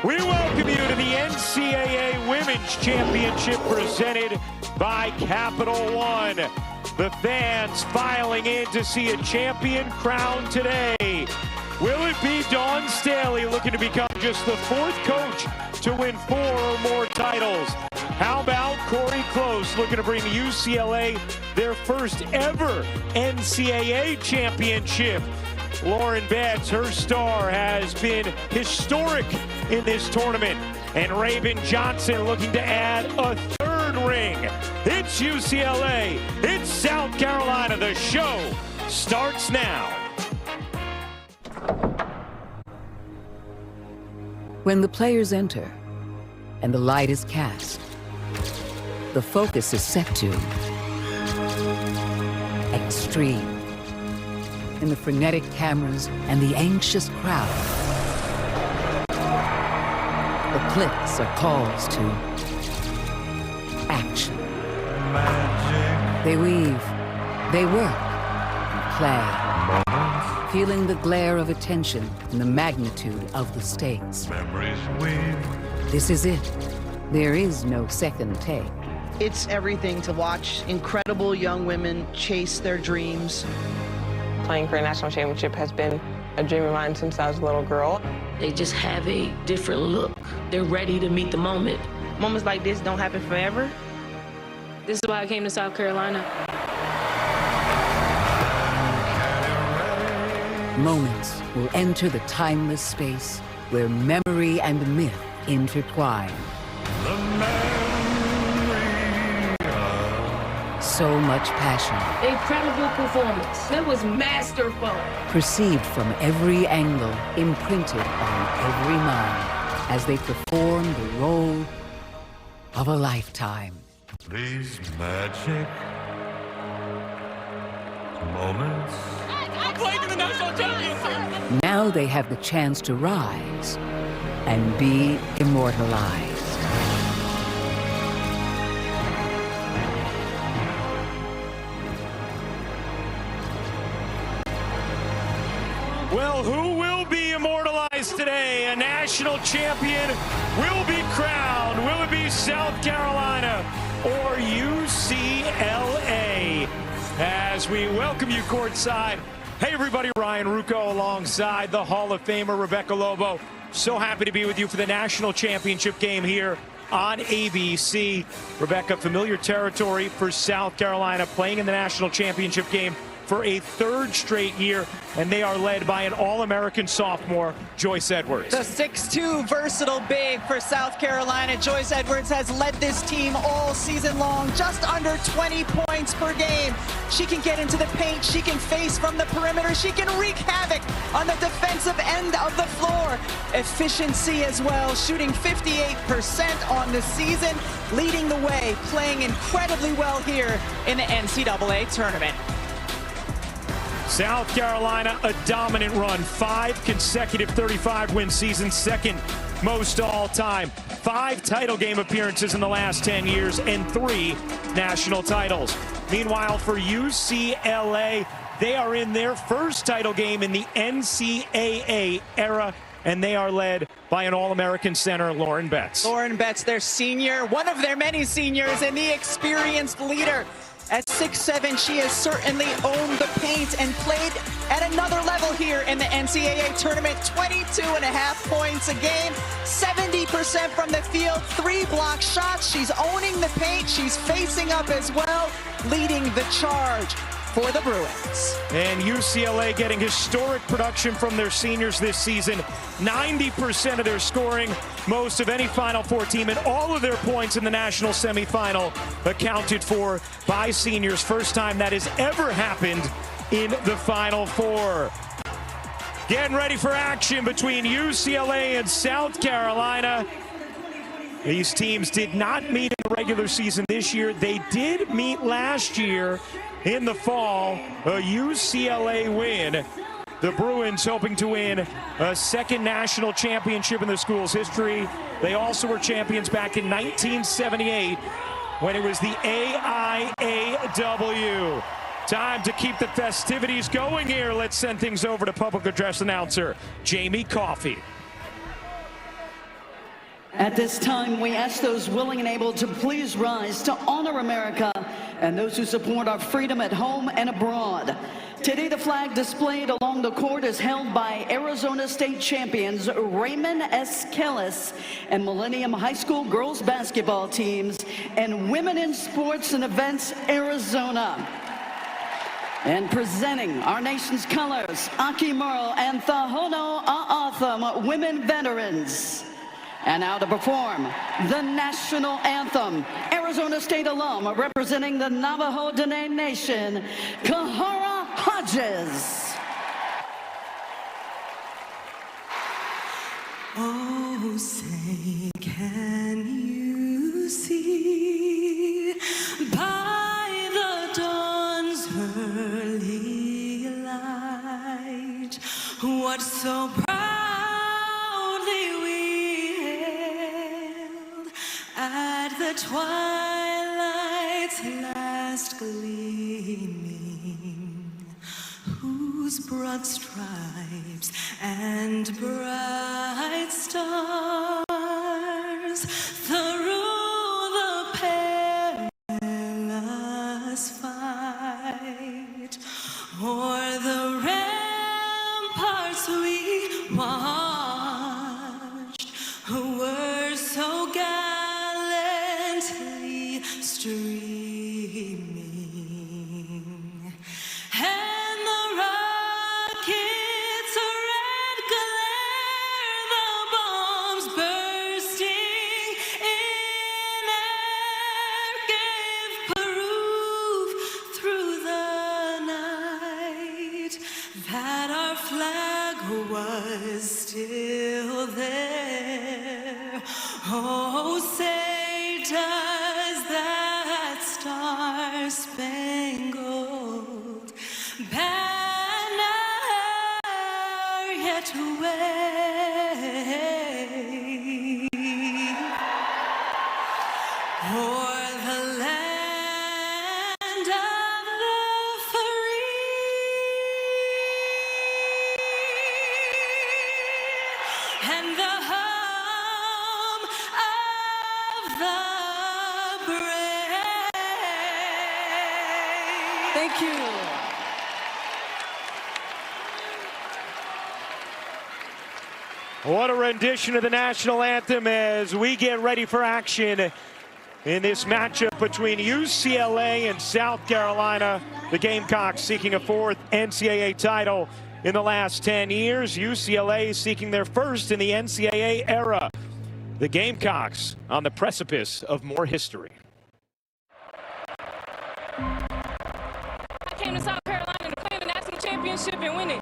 We welcome you to the NCAA Women's Championship presented by Capital One. The fans filing in to see a champion crowned today. Will it be Dawn Staley looking to become just the fourth coach to win 4 or more titles? How about Corey Close looking to bring UCLA their first ever NCAA championship? Lauren Betts, her star, has been historic in this tournament. And Raven Johnson looking to add a third ring. It's UCLA. It's South Carolina. The show starts now. When the players enter and the light is cast, the focus is set to extreme. In the frenetic cameras and the anxious crowd, the clicks are calls to action. Magic. They weave, they work, and play, feeling the glare of attention and the magnitude of the stakes. Memories weave. This is it. There is no second take. It's everything to watch incredible young women chase their dreams. Playing for a national championship has been a dream of mine since I was a little girl. They just have a different look. They're ready to meet the moment. Moments like this don't happen forever. This is why I came to South Carolina. Moments will enter the timeless space where memory and myth intertwine. So much passion. Incredible performance. That was masterful. Perceived from every angle, imprinted on every mind as they perform the role of a lifetime. These magic moments. I'm playing in the national championship. Now they have the chance to rise and be immortalized. Well, who will be immortalized today? A national champion will be crowned. Will it be South Carolina or UCLA? As we welcome you courtside. Hey everybody, Ryan Rucco alongside the Hall of Famer Rebecca Lobo. So happy to be with you for the national championship game here on ABC. Rebecca, familiar territory for South Carolina, playing in the national championship game for a third straight year, and they are led by an All-American sophomore, Joyce Edwards. The 6'2" versatile big for South Carolina. Joyce Edwards has led this team all season long, just under 20 points per game. She can get into the paint, she can face from the perimeter, she can wreak havoc on the defensive end of the floor. Efficiency as well, shooting 58% on the season, leading the way, playing incredibly well here in the NCAA tournament. South Carolina, a dominant run. 5 consecutive 35-win seasons, second most all time. 5 title game appearances in the last 10 years and 3 national titles. Meanwhile, for UCLA, they are in their first title game in the NCAA era, and they are led by an All-American center, Lauren Betts. Lauren Betts, their senior, one of their many seniors, and the experienced leader. At 6'7", she has certainly owned the paint and played at another level here in the NCAA tournament. 22.5 points a game, 70% from the field, 3 block shots. She's owning the paint. She's facing up as well, leading the charge for the Bruins. And UCLA getting historic production from their seniors this season. 90% of their scoring, most of any Final Four team, and all of their points in the national semifinal accounted for by seniors. First time that has ever happened in the Final Four. Getting ready for action between UCLA and South Carolina. These teams did not meet in the regular season this year. They did meet last year in the fall. A UCLA win. The Bruins hoping to win a second national championship in the school's history. They also were champions back in 1978 when it was the AIAW. Time to keep the festivities going here. Let's send things over to public address announcer Jamie Coffey. At this time, we ask those willing and able to please rise to honor America and those who support our freedom at home and abroad. Today, the flag displayed along the court is held by Arizona State champions Raymond S. Kellis and Millennium High School girls basketball teams and Women in Sports and Events Arizona. And presenting our nation's colors, Aki Merle and Thahono A'atham women veterans. And now to perform the national anthem, Arizona State alum representing the Navajo Dene Nation, Kahara Hodges. Oh, say, can you see by the dawn's early light what so proudly we hailed at the twilight's last gleaming, whose broad stripes and bright stars through the perilous fight o'er the ramparts we watched were so gallantly streaming, and the rockets' red glare, the bombs bursting in air, gave proof through the night that our flag was still there. Oh, say does that star-spangled banner yet wave o'er the land of the free and the home of the brave. Thank you. What a rendition of the national anthem as we get ready for action in this matchup between UCLA and South Carolina. The Gamecocks seeking a fourth NCAA title in the last 10 years. UCLA seeking their first in the NCAA era. The Gamecocks on the precipice of more history. I came to South Carolina to claim the national championship and win it.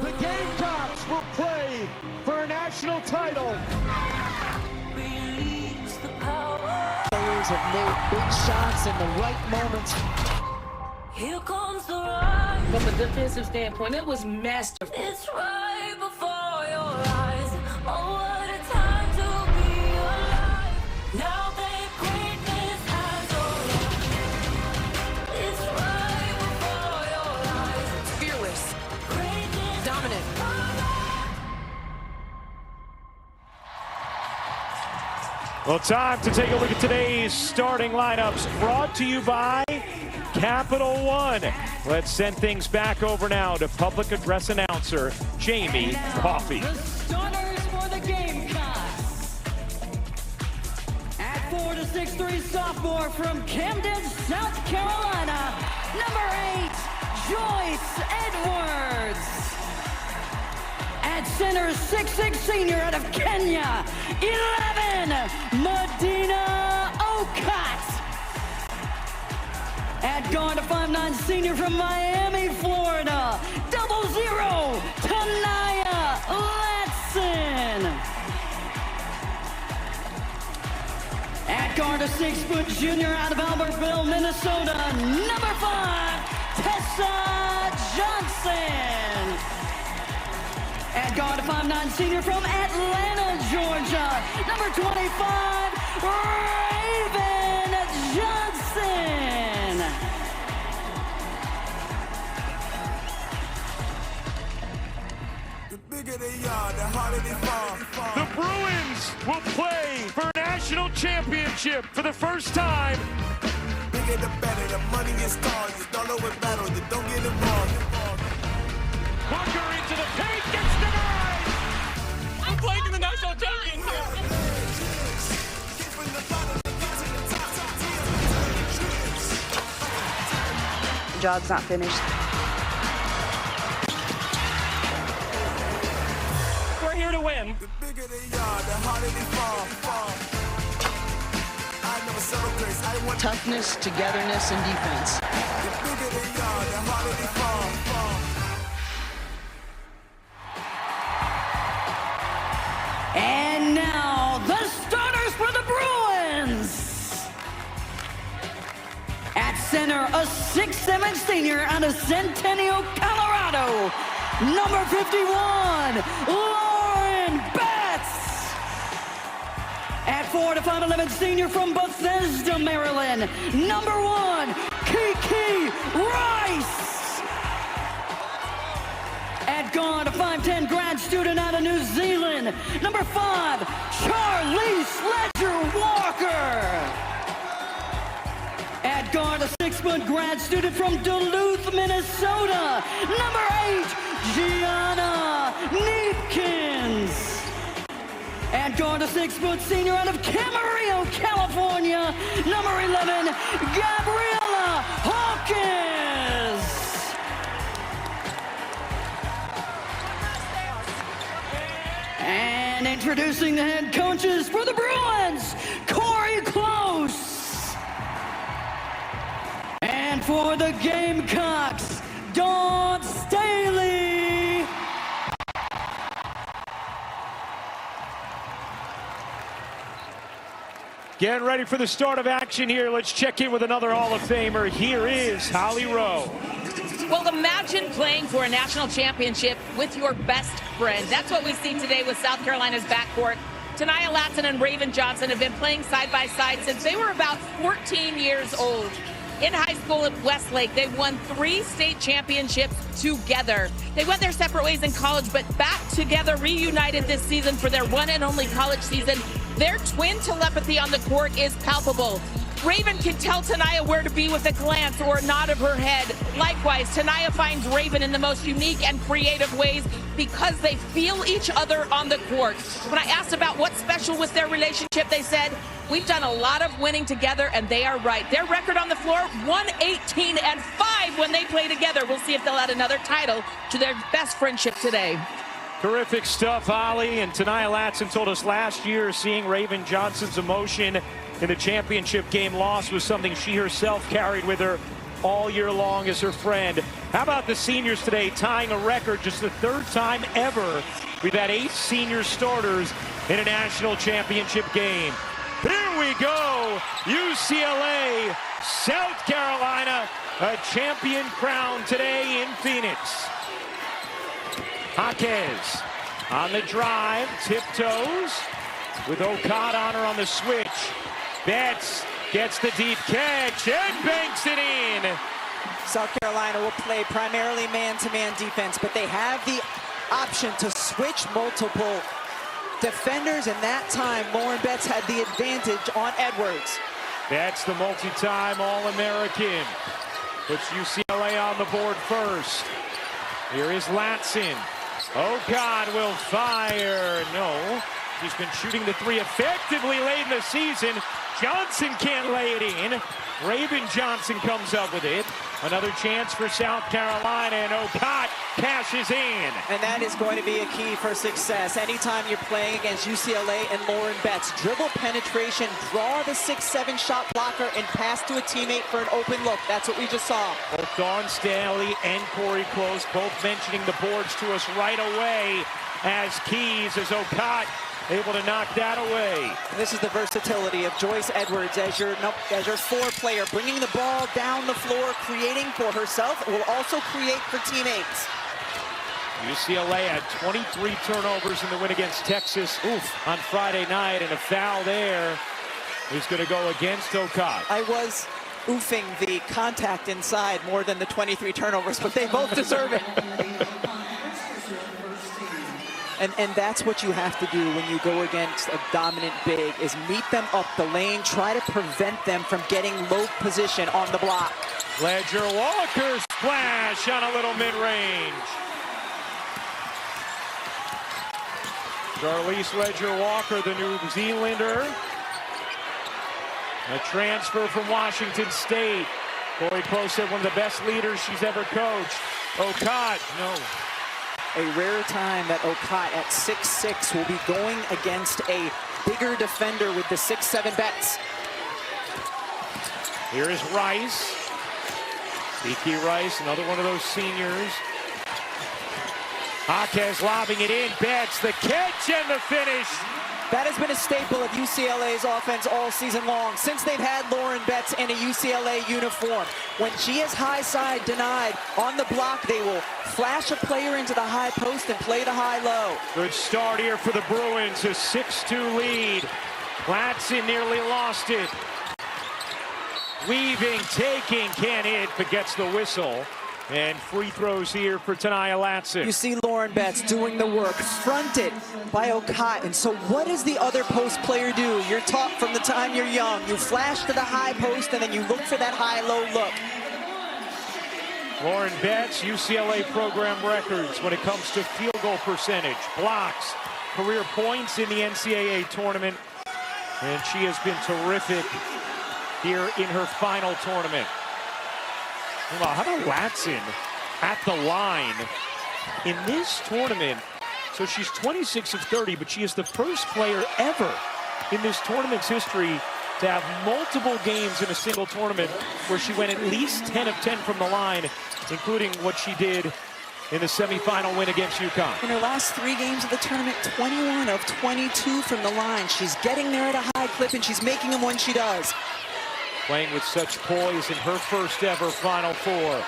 The Gamecocks will play for a national title. Players have made big shots in the right moments. Here comes the ride. From a defensive standpoint, it was masterful. It's right before your eyes. Oh, what a time to be alive. Now that greatness has arrived. It's right before your eyes. Fearless, Greatness dominant. Well, time to take a look at today's starting lineups, brought to you by Capital One. Let's send things back over now to public address announcer Jamie Coffey. The starters for the Gamecocks. At 4 to 6'3" sophomore from Camden, South Carolina, number 8, Joyce Edwards. At center, 6'6" senior out of Kenya, 11, Medina Okat. At guard, a 5'9" senior from Miami, Florida, 00, Tanaya Latson. At guard, a 6-foot junior out of Albertville, Minnesota, number 5, Tessa Johnson. At guard, a 5'9" senior from Atlanta, Georgia, number 25, Raven Johnson. The Bruins will play for a national championship for the first time. Bigger the better, the money is tall. You don't know what battle, you don't get involved. Booker into the paint, gets denied! I'm playing in the national championship. The job's not finished. We're here to win. The bigger they are, the harder they fall. I never celebrate. I want Toughness, togetherness, and defense. the bigger they are, the harder they fall. And now, the starters for the Bruins. At center, a 6'7" senior out of Centennial, Colorado. Number 51, Lauren Betts. At forward, a 5'11" senior from Bethesda, Maryland. Number 1, Kiki Rice. At guard, a 5'10" grad student out of New Zealand. Number 5, Charlize Ledger-Walker. At guard, a 6-foot grad student from Duluth, Minnesota. Number 8, Gianna Neepkins. At guard, a 6-foot senior out of Camarillo, California. Number 11, Gabriella Hawkins. And introducing the head coaches for the Bruins, Corey Close. And for the Gamecocks, Dawn Staley. Getting ready for the start of action here. Let's check in with another Hall of Famer. Here is Holly Rowe. Well, imagine playing for a national championship with your best friend. That's what we see today with South Carolina's backcourt. Tania Latson and Raven Johnson have been playing side by side since they were about 14 years old. In high school at Westlake, they won 3 state championships together. They went their separate ways in college, but back together, reunited this season for their one and only college season. Their twin telepathy on the court is palpable. Raven can tell Tania where to be with a glance or a nod of her head. Likewise, Tania finds Raven in the most unique and creative ways because they feel each other on the court. When I asked about what's special with their relationship, they said, we've done a lot of winning together, and they are right. Their record on the floor, 118-5 when they play together. We'll see if they'll add another title to their best friendship today. Terrific stuff, Holly. And Tania Latson told us last year seeing Raven Johnson's emotion in the championship game loss was something she herself carried with her all year long as her friend. How about the seniors today tying a record, just the 3rd time ever we've had 8 senior starters in a national championship game. Here we go, UCLA, South Carolina, a champion crown today in Phoenix. Jaquez on the drive, tiptoes with Okada on her on the switch. Betts gets the deep catch and banks it in. South Carolina will play primarily man-to-man defense, but they have the option to switch multiple defenders, and that time Lauren Betts had the advantage on Edwards. That's the multi-time All-American. Puts UCLA on the board first. Here is Latson. Oh, God, will fire. No. She's been shooting the 3 effectively late in the season. Johnson can't lay it in. Raven Johnson comes up with it. Another chance for South Carolina, and Okot cashes in. And that is going to be a key for success. Anytime you're playing against UCLA and Lauren Betts, dribble penetration, draw the 6'7" shot blocker, and pass to a teammate for an open look. That's what we just saw. Both Dawn Staley and Corey Close both mentioning the boards to us right away as keys, as Okot able to knock that away. And this is the versatility of Joyce Edwards as your 4 player, bringing the ball down the floor, creating for herself, will also create for teammates. UCLA had 23 turnovers in the win against Texas on Friday night, and a foul there is going to go against Okot. I was oofing the contact inside more than the 23 turnovers, but they both deserve it. And that's what you have to do when you go against a dominant big, is meet them up the lane, try to prevent them from getting low position on the block. Ledger Walker splash on a little mid-range. Charlize Ledger Walker, the New Zealander. A transfer from Washington State. Corey Close said one of the best leaders she's ever coached. Okot, no. A rare time that Okot at 6'6" will be going against a bigger defender with the 6'7" bets. Here is Rice. Kiki Rice, another one of those seniors. Jaquez lobbing it in. Betts, the catch and the finish. That has been a staple of UCLA's offense all season long, since they've had Lauren Betts in a UCLA uniform. When she is high side denied on the block, they will flash a player into the high post and play the high-low. Good start here for the Bruins, a 6-2 lead. Latson nearly lost it. Weaving, taking, can't hit, but gets the whistle. And free throws here for Tania Latson. You see Lauren Betts doing the work, fronted by Okot. And so what does the other post player do? You're taught from the time you're young. You flash to the high post, and then you look for that high-low look. Lauren Betts, UCLA program records when it comes to field goal percentage, blocks, career points in the NCAA tournament. And she has been terrific here in her final tournament. How about Latson at the line in this tournament? So she's 26 of 30, but she is the first player ever in this tournament's history to have multiple games in a single tournament where she went at least 10 of 10 from the line, including what she did in the semifinal win against UConn. In her last 3 games of the tournament, 21 of 22 from the line. She's getting there at a high clip, and she's making them when she does. Playing with such poise in her first ever Final Four.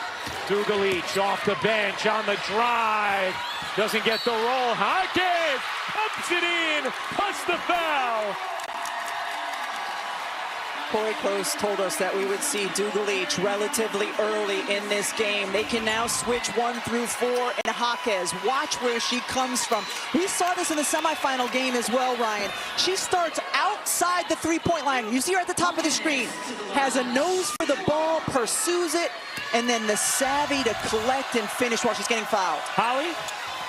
Dugalich off the bench on the drive. Doesn't get the roll. Jaquez ups it in. Plus the foul. Corey Close told us that we would see Dugalich relatively early in this game. They can now switch 1 through 4, and Jaquez, watch where she comes from. We saw this in the semifinal game as well, Ryan. She starts outside the three-point line. You see her at the top of the screen. Has a nose for the ball, pursues it, and then the savvy to collect and finish while she's getting fouled. Holly?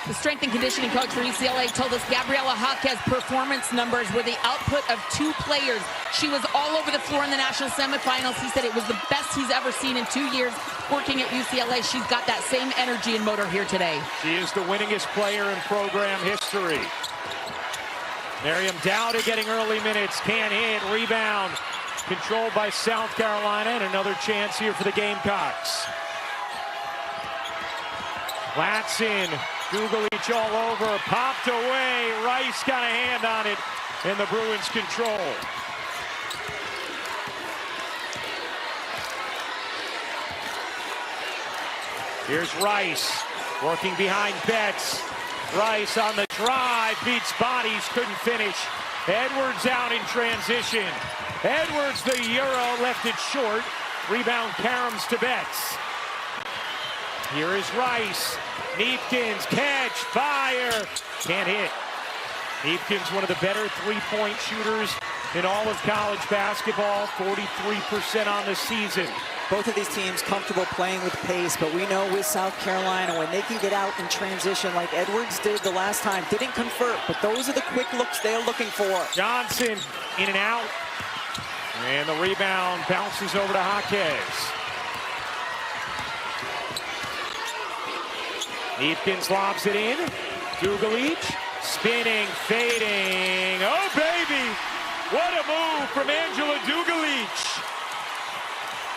The strength and conditioning coach for UCLA told us Gabriela Jaquez's performance numbers were the output of 2 players. She was all over the floor in the national semifinals. He said it was the best he's ever seen in 2 years working at UCLA. She's got that same energy and motor here today. She is the winningest player in program history. Miriam Dowda getting early minutes, can't hit, rebound. Controlled by South Carolina, and another chance here for the Gamecocks. Latson, Dugalich all over, popped away. Rice got a hand on it, and the Bruins control. Here's Rice, working behind Betts. Rice on the drive, beats bodies, couldn't finish. Edwards out in transition. Edwards, the Euro, left it short. Rebound Karams to Betts. Here is Rice. Neepkins, catch, fire. Can't hit. Neepkins, one of the better three-point shooters in all of college basketball. 43% on the season. Both of these teams comfortable playing with pace, but we know with South Carolina, when they can get out in transition like Edwards did the last time, didn't convert, but those are the quick looks they're looking for. Johnson in and out. And the rebound bounces over to Jaquez. Neepkins lobs it in. Dugalich spinning, fading. Oh, baby! What a move from Angela Dugalich.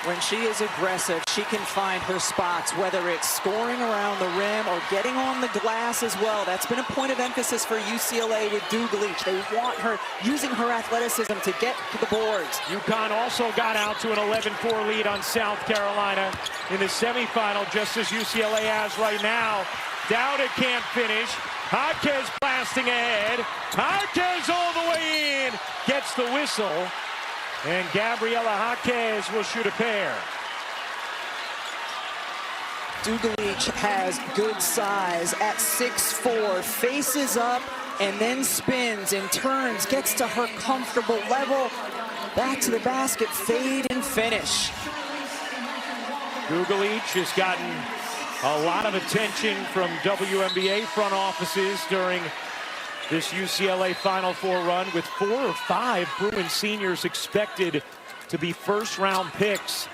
When she is aggressive, she can find her spots, whether it's scoring around the rim or getting on the glass as well. That's been a point of emphasis for UCLA with Dugalich. They want her using her athleticism to get to the boards. UConn also got out to an 11-4 lead on South Carolina in the semifinal, just as UCLA has right now. Dowda can't finish. Jaquez blasting ahead. Jaquez all the way in. Gets the whistle. And Gabriela Jaquez will shoot a pair. Dugalich has good size at 6'4", faces up and then spins and turns, gets to her comfortable level, back to the basket, fade and finish. Dugalich has gotten a lot of attention from WNBA front offices during this UCLA Final Four run, with 4 or 5 Bruin seniors expected to be first-round picks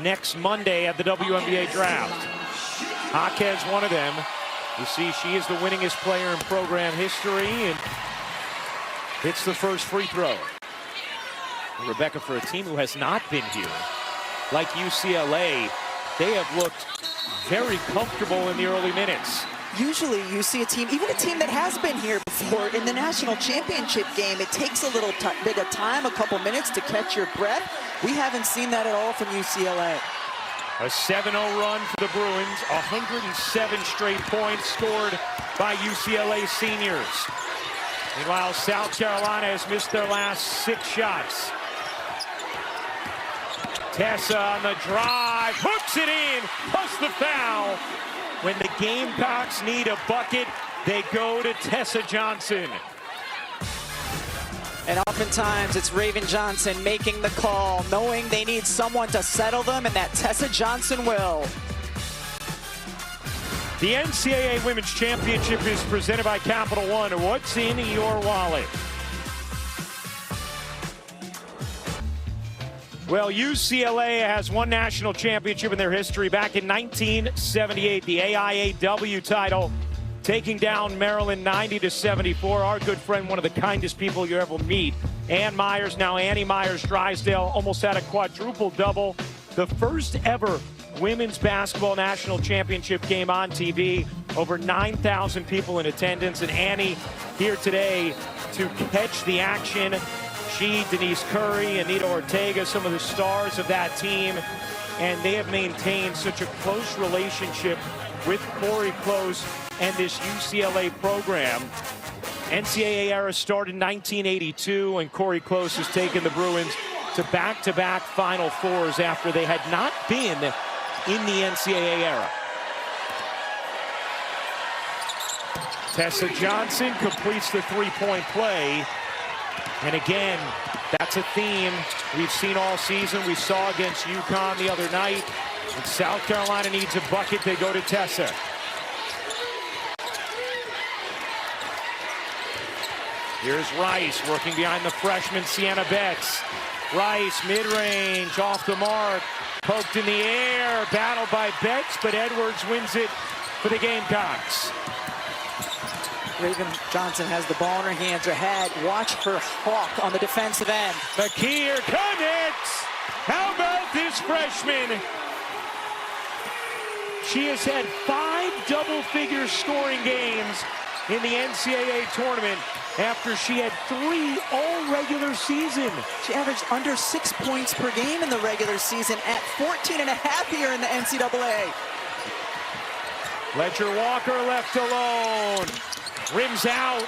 next Monday at the WNBA draft. Jaquez, one of them. You see, she is the winningest player in program history and hits the first free throw. Rebecca, for a team who has not been here, like UCLA, they have looked very comfortable in the early minutes. Usually you see a team, even a team that has been here before, in the national championship game, it takes a little bit of time, a couple minutes to catch your breath. We haven't seen that at all from UCLA. A 7-0 run for the Bruins, 107 straight points scored by UCLA seniors. Meanwhile, South Carolina has missed their last 6 shots. Tessa on the drive, hooks it in, plus the foul. When the Gamecocks need a bucket, they go to Tessa Johnson. And oftentimes it's Raven Johnson making the call, knowing they need someone to settle them, and that Tessa Johnson will. The NCAA Women's Championship is presented by Capital One. What's in your wallet? Well, UCLA has won national championship in their history back in 1978, the AIAW title, taking down Maryland 90-74. Our good friend, one of the kindest people you ever meet, Ann Myers, now Annie Myers-Drysdale, almost had a quadruple-double. The first ever women's basketball national championship game on TV. Over 9,000 people in attendance, and Annie here today to catch the action. She, Denise Curry, Anita Ortega, some of the stars of that team, and they have maintained such a close relationship with Corey Close and this UCLA program. NCAA era started in 1982, and Corey Close has taken the Bruins to back-to-back Final Fours after they had not been in the NCAA era. Tessa Johnson completes the three-point play. And again, that's a theme we've seen all season. We saw against UConn the other night. When South Carolina needs a bucket, they go to Tessa. Here's Rice working behind the freshman Sienna Betts. Rice, mid-range, off the mark, poked in the air, battled by Betts, but Edwards wins it for the Gamecocks. Raven Johnson has the ball in her hands, her head. Watch her hawk on the defensive end. McKeer connects. How about this freshman? She has had 5 double-figure scoring games in the NCAA tournament after she had 3 all regular season. She averaged under 6 points per game in the regular season at 14.5 here in the NCAA. Ledger Walker left alone. Rims out,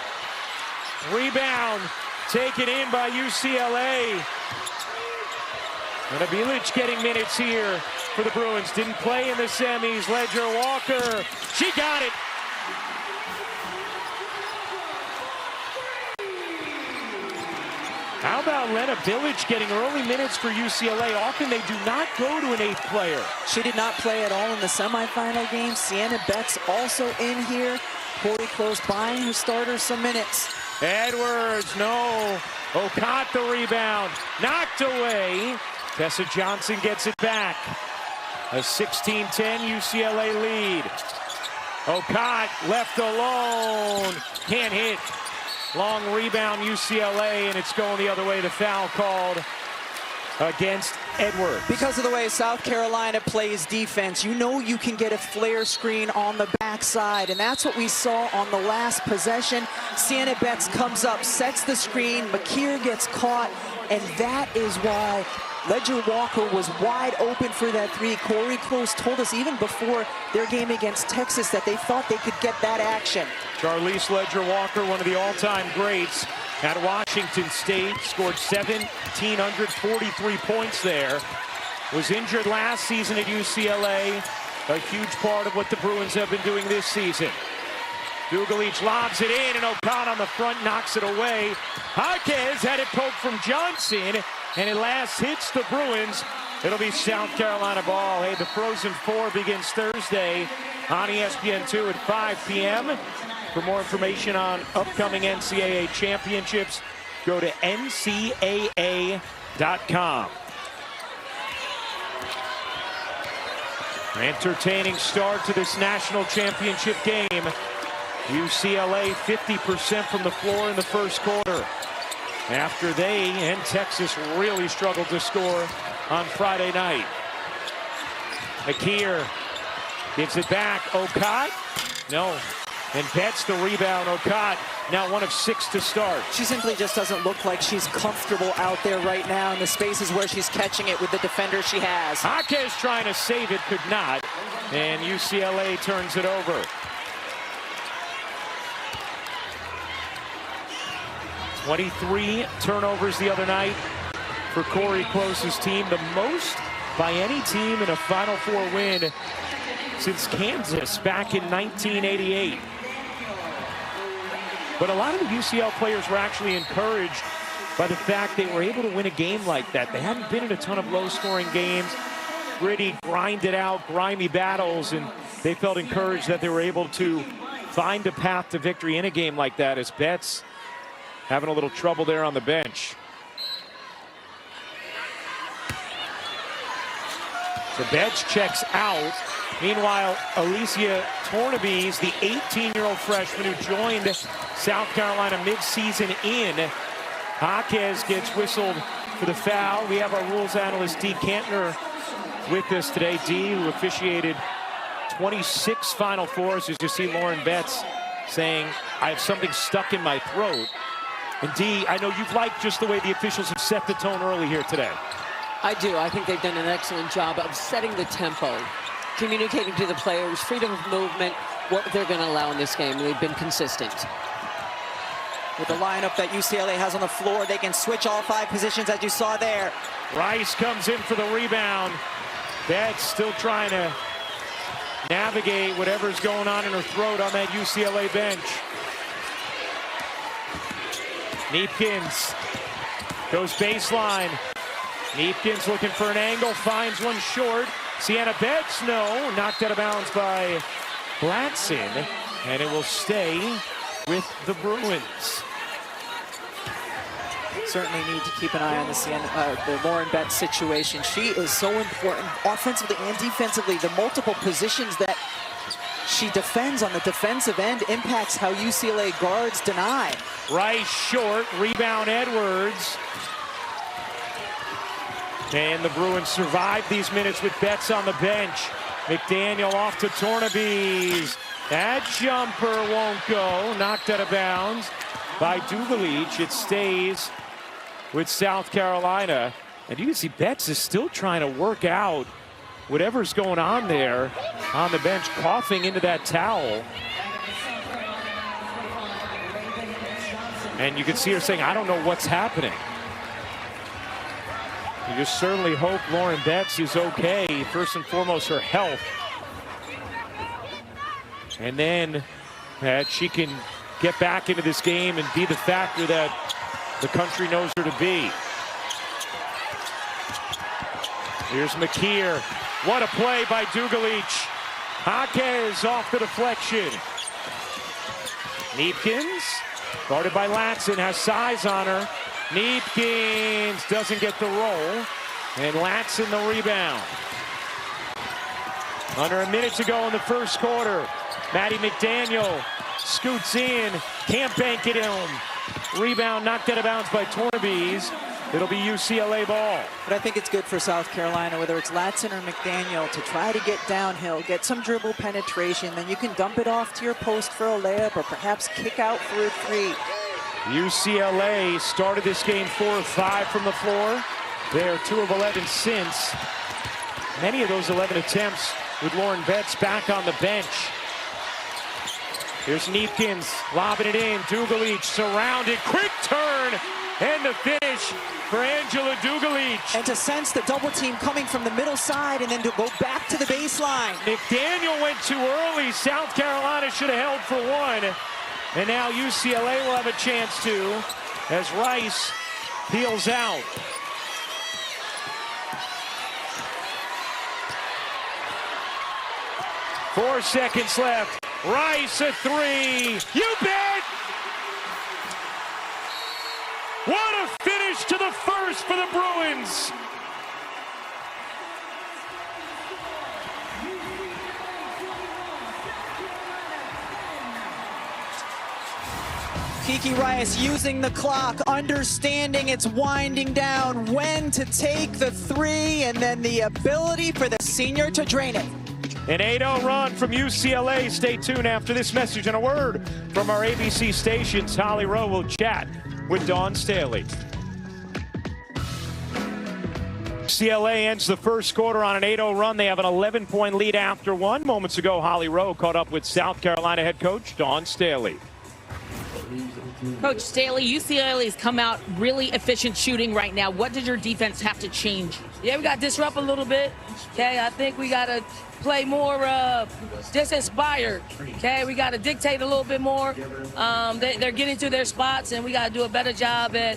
rebound, taken in by UCLA. And Bilic getting minutes here for the Bruins. Didn't play in the semis. Ledger Walker, she got it. How about Lena Bilic getting early minutes for UCLA? Often they do not go to an 8th player. She did not play at all in the semifinal game. Sienna Betts also in here. Corey Close buying her starters some minutes. Edwards, no. Okot the rebound, knocked away. Tessa Johnson gets it back. A 16-10 UCLA lead. Okot left alone, can't hit. Long rebound UCLA, and it's going the other way. The foul called against Edwards. Because of the way South Carolina plays defense, you know you can get a flare screen on the backside, and that's what we saw on the last possession. Sienna Betts comes up, sets the screen, McKeer gets caught, and that is why Ledger Walker was wide open for that 3. Corey Close told us even before their game against Texas that they thought they could get that action. Charlize Ledger Walker, one of the all-time greats at Washington State, scored 1,743 points there. Was injured last season at UCLA, a huge part of what the Bruins have been doing this season. Dugalich lobs it in, and O'Connor on the front knocks it away. Jaquez had it poked from Johnson, and it last hits the Bruins. It'll be South Carolina ball. Hey, the Frozen Four begins Thursday on ESPN2 at 5 p.m. For more information on upcoming NCAA championships, go to ncaa.com. Entertaining start to this national championship game. UCLA 50% from the floor in the first quarter, after they and Texas really struggled to score on Friday night. McKeer gives it back. Okot, no. And Betts the rebound. Okot now 1 of 6 to start. She simply just doesn't look like she's comfortable out there right now in the spaces where she's catching it with the defender she has. Jaquez trying to save it, could not. And UCLA turns it over. 23 turnovers the other night for Corey Close's team, the most by any team in a Final Four win since Kansas back in 1988. But a lot of the UCL players were actually encouraged by the fact they were able to win a game like that. They hadn't been in a ton of low-scoring games, gritty, grinded out, grimy battles, and they felt encouraged that they were able to find a path to victory in a game like that, as Betts having a little trouble there on the bench. So Betts checks out. Meanwhile, Alicia Tornabes, the 18-year-old freshman who joined South Carolina mid-season in, Jaquez gets whistled for the foul. We have our rules analyst, Dee Kantner, with us today. Dee, who officiated 26 Final Fours, as you see Lauren Betts saying, I have something stuck in my throat. And Dee, I know you've liked just the way the officials have set the tone early here today. I do. I think they've done an excellent job of setting the tempo, communicating to the players, freedom of movement, what they're going to allow in this game. They've been consistent. With the lineup that UCLA has on the floor, they can switch all 5 positions, as you saw there. Rice comes in for the rebound. Betts still trying to navigate whatever's going on in her throat on that UCLA bench. Neepkins goes baseline. Neepkins looking for an angle, finds one short. Sienna Betts, no, knocked out of bounds by Blatson, and it will stay with the Bruins. Certainly need to keep an eye on the Lauren Betts situation. She is so important offensively and defensively. The multiple positions that she defends on the defensive end impacts how UCLA guards deny. Rice short, rebound Edwards. And the Bruins survive these minutes with Betts on the bench. McDaniel off to Tornabes. That jumper won't go. Knocked out of bounds by Dugalich. It stays with South Carolina. And you can see Betts is still trying to work out whatever's going on there on the bench, coughing into that towel. And you can see her saying, I don't know what's happening. You just certainly hope Lauren Betts is okay. First and foremost, her health. And then that she can get back into this game and be the factor that the country knows her to be. Here's McKeer. What a play by Dugalich. Jaquez off the deflection. Neepkins, guarded by Latson, has size on her. Neepkins doesn't get the roll, and Latson the rebound. Under a minute to go in the first quarter. Maddie McDaniel scoots in, can't bank it in. Rebound knocked out of bounds by Tornabes. It'll be UCLA ball. But I think it's good for South Carolina, whether it's Latson or McDaniel, to try to get downhill, get some dribble penetration, then you can dump it off to your post for a layup or perhaps kick out for a 3. UCLA started this game 4 of 5 from the floor. They're 2 of 11 since. Many of those 11 attempts with Lauren Betts back on the bench. Here's Neepkins lobbing it in. Dugalich surrounded. Quick turn And the finish for Angela Dugalich. And to sense the double team coming from the middle side and then to go back to the baseline. McDaniel went too early. South Carolina should have held for one. And now UCLA will have a chance to, as Rice peels out. Four seconds left. Rice a three. You bet! What a finish to the first for the Bruins. Kiki Rice using the clock, understanding it's winding down, when to take the three, and then the ability for the senior to drain it. An 8-0 run from UCLA. Stay tuned after this message and a word from our ABC stations. Holly Rowe will chat with Dawn Staley. UCLA ends the first quarter on an 8-0 run. They have an 11-point lead after one. Moments ago, Holly Rowe caught up with South Carolina head coach Dawn Staley. Coach Staley, UCLA has come out really efficient shooting right now. What does your defense have to change? Yeah, we got to disrupt a little bit. Okay, I think we got to play more just inspired. Okay, we got to dictate a little bit more. They're getting to their spots, and we got to do a better job at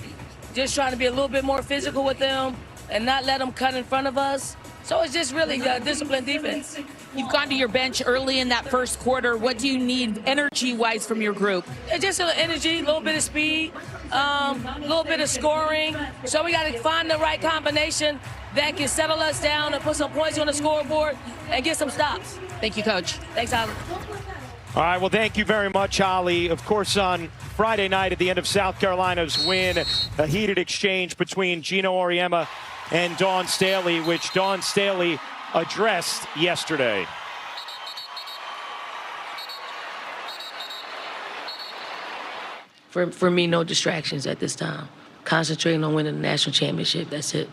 just trying to be a little bit more physical with them and not let them cut in front of us. So it's just really disciplined defense. You've gone to your bench early in that first quarter. What do you need energy-wise from your group? It's just a little energy, a little bit of speed, a little bit of scoring. So we got to find the right combination that can settle us down and put some points on the scoreboard and get some stops. Thank you, Coach. Thanks, Holly. All right, well, thank you very much, Holly. Of course, on Friday night at the end of South Carolina's win, a heated exchange between Gino Auriemma and Dawn Staley, which Dawn Staley addressed yesterday. For me, no distractions at this time. Concentrating on winning the national championship, that's it.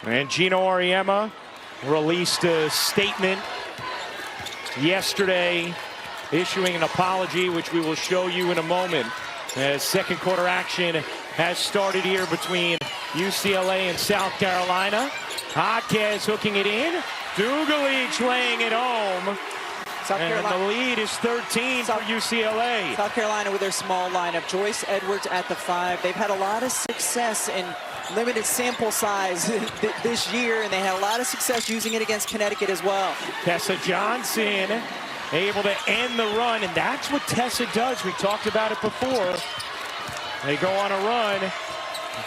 And Gino Auriemma released a statement yesterday, issuing an apology, which we will show you in a moment, as second quarter action has started here between UCLA and South Carolina. Hodges hooking it in. Dugalich laying it home. And the lead is 13 for UCLA. South Carolina with their small lineup. Joyce Edwards at the 5. They've had a lot of success in limited sample size this year, and they had a lot of success using it against Connecticut as well. Tessa Johnson able to end the run, and that's what Tessa does. We talked about it before. They go on a run,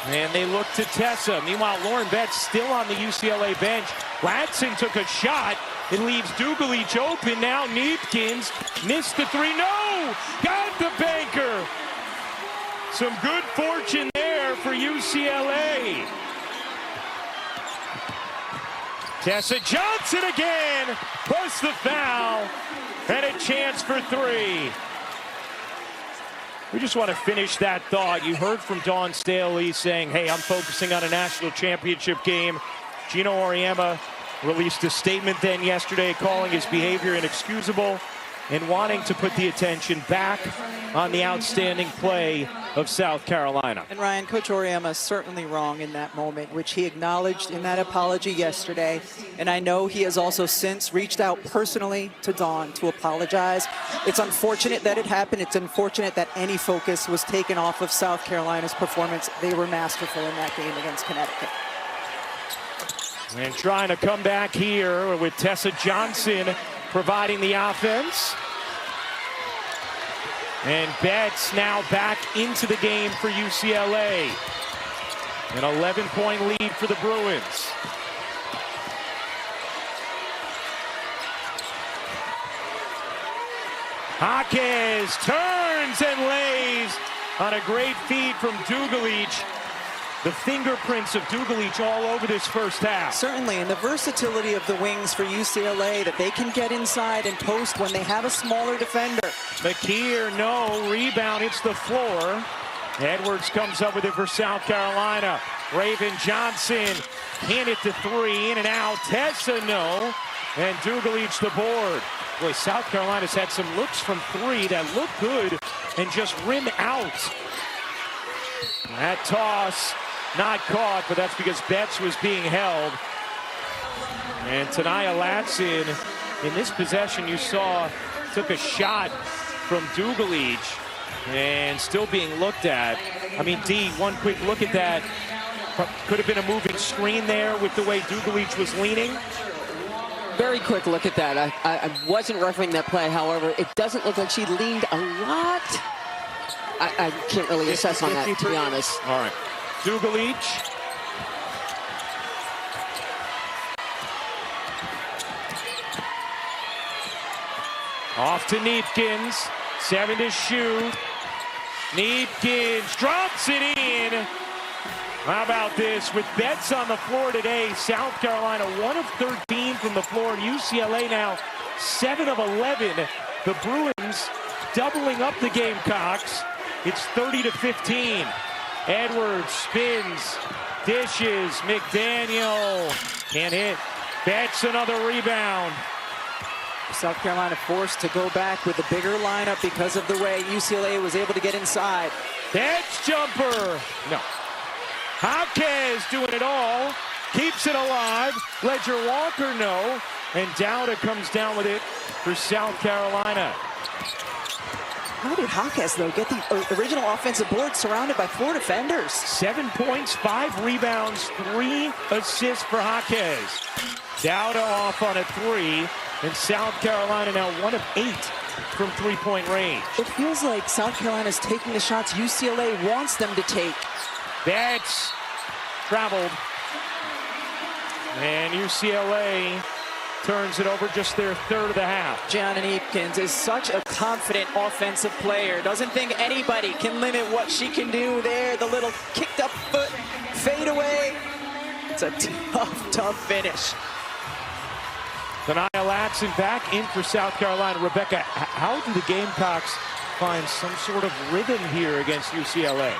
and they look to Tessa. Meanwhile, Lauren Betts still on the UCLA bench. Latson took a shot. It leaves Dugalich open. Now Neepkins missed the three. No! Got the banker! Some good fortune there for UCLA. Tessa Johnson again, plus the foul, and a chance for three. We just want to finish that thought. You heard from Dawn Staley saying, hey, I'm focusing on a national championship game. Gino Auriemma released a statement then yesterday calling his behavior inexcusable and wanting to put the attention back on the outstanding play of South Carolina. And Ryan, Coach Auriemma is certainly wrong in that moment, which he acknowledged in that apology yesterday. And I know he has also since reached out personally to Dawn to apologize. It's unfortunate that it happened. It's unfortunate that any focus was taken off of South Carolina's performance. They were masterful in that game against Connecticut. And trying to come back here with Tessa Johnson providing the offense. And Betts now back into the game for UCLA. An 11-point lead for the Bruins. Hodges turns and lays on a great feed from Dugalich. The fingerprints of Dugalich all over this first half. Certainly, and the versatility of the wings for UCLA, that they can get inside and post when they have a smaller defender. McKeer, no. Rebound hits the floor. Edwards comes up with it for South Carolina. Raven Johnson can't hit the three. In and out. Tessa, no. And Dugalich the board. Boy, South Carolina's had some looks from three that look good and just rim out. That toss not caught, but that's because Betts was being held. And Tania Latson, in this possession, you saw, took a shot from Dugalich and still being looked at. I mean, D, one quick look at that. Could have been a moving screen there with the way Dugalich was leaning. Very quick look at that. I wasn't refereeing that play. However, it doesn't look like she leaned a lot. I can't really assess on that, to be honest. All right. Dugalich. Off to Neepkins. 7 to shoot. Neepkins drops it in. How about this? With Betts on the floor today, South Carolina 1 of 13 from the floor. And UCLA now 7 of 11. The Bruins doubling up the Gamecocks. It's 30 to 15. Edwards spins, dishes, McDaniel can't hit. Betts another rebound. South Carolina forced to go back with a bigger lineup because of the way UCLA was able to get inside. Betts jumper. No. Jaquez doing it all. Keeps it alive. Ledger Walker no. And Dowda comes down with it for South Carolina. How did Jaquez, though, get the original offensive board surrounded by 4 defenders? 7 points, 5 rebounds, 3 assists for Jaquez. Dowda off on a 3. And South Carolina now 1 of 8 from three-point range. It feels like South Carolina's taking the shots UCLA wants them to take. Betts traveled. And UCLA turns it over, just their third of the half. Gianna Neepkins is such a confident offensive player. Doesn't think anybody can limit what she can do there. The little kicked up foot fade away. It's a tough, tough finish. Tania Latson back in for South Carolina. Rebecca, how do the Gamecocks find some sort of rhythm here against UCLA?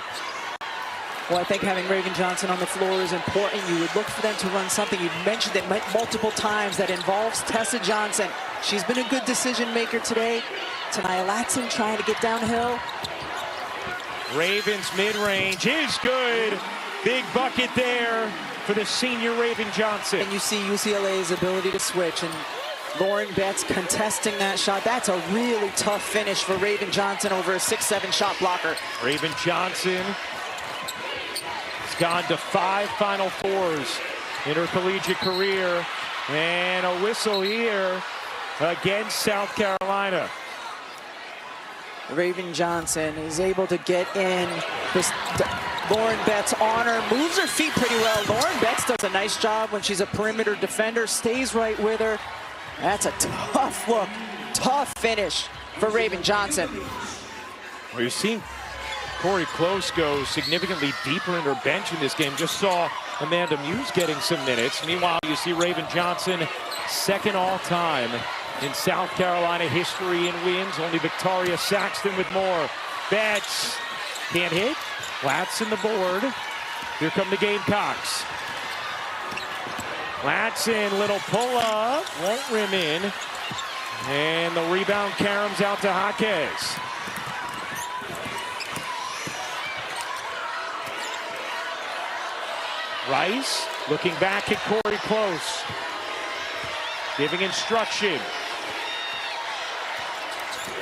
Well, I think having Raven Johnson on the floor is important. You would look for them to run something. You've mentioned it multiple times that involves Tessa Johnson. She's been a good decision maker today. Tania Latson trying to get downhill. Ravens mid-range is good. Big bucket there for the senior Raven Johnson. And you see UCLA's ability to switch, and Lauren Betts contesting that shot. That's a really tough finish for Raven Johnson over a 6'7" shot blocker. Raven Johnson has gone to 5 Final Fours in her collegiate career. And a whistle here against South Carolina. Raven Johnson is able to get in. This Lauren Betts on her, moves her feet pretty well. Lauren Betts does a nice job when she's a perimeter defender, stays right with her. That's a tough look, tough finish for Raven Johnson. Well, you've seen Corey Close go significantly deeper in her bench in this game. Just saw Amanda Muse getting some minutes. Meanwhile, you see Raven Johnson second all-time in South Carolina history in wins. Only Victoria Saxton with more. Betts can't hit. Latson the board. Here come the Gamecocks. Latson, little pull-up, won't rim in. And the rebound caroms out to Jaquez. Rice looking back at Corey Close. Giving instruction.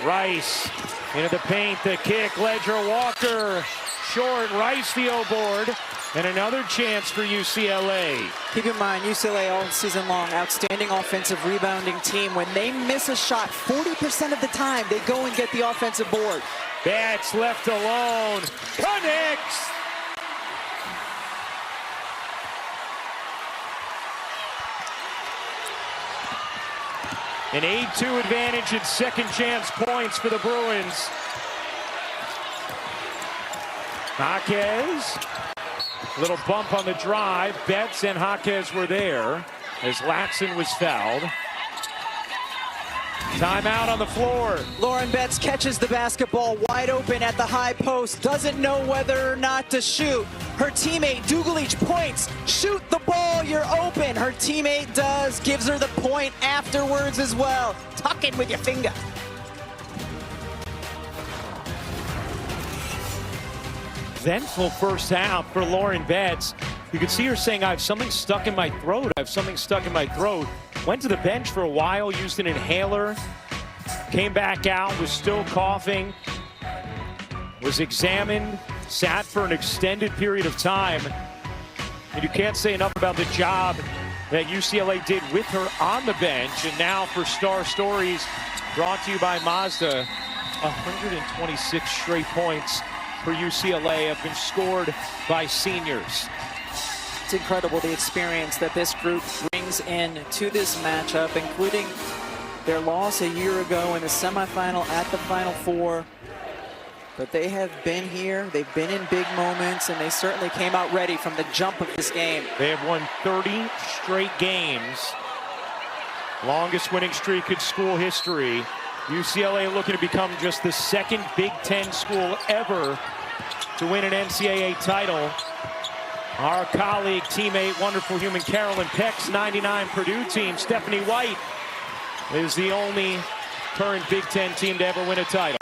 Rice into the paint, the kick, Ledger Walker. Short, Rice the O-board, and another chance for UCLA. Keep in mind, UCLA all season long, outstanding offensive rebounding team. When they miss a shot, 40% of the time, they go and get the offensive board. Betts left alone, connects. An 8-2 advantage and second chance points for the Bruins. Jaquez, little bump on the drive. Betts and Jaquez were there as Latson was fouled. Timeout on the floor. Lauren Betts catches the basketball wide open at the high post. Doesn't know whether or not to shoot. Her teammate Dugalich points. Shoot the ball, you're open. Her teammate does. Gives her the point afterwards as well. Tuck in with your finger. eventful first half for Lauren Betts. You could see her saying, I have something stuck in my throat. I have something stuck in my throat. Went to the bench for a while, used an inhaler, came back out, was still coughing, was examined, sat for an extended period of time. And you can't say enough about the job that UCLA did with her on the bench. And now for Star Stories, brought to you by Mazda, 126 straight points for UCLA have been scored by seniors. It's incredible the experience that this group brings in to this matchup, including their loss a year ago in the semifinal at the Final Four. But they have been here, they've been in big moments, and they certainly came out ready from the jump of this game. They have won 30 straight games. Longest winning streak in school history. UCLA looking to become just the second Big Ten school ever to win an NCAA title. Our colleague, teammate, wonderful human Carolyn Peck's 99 Purdue team, Stephanie White, is the only current Big Ten team to ever win a title.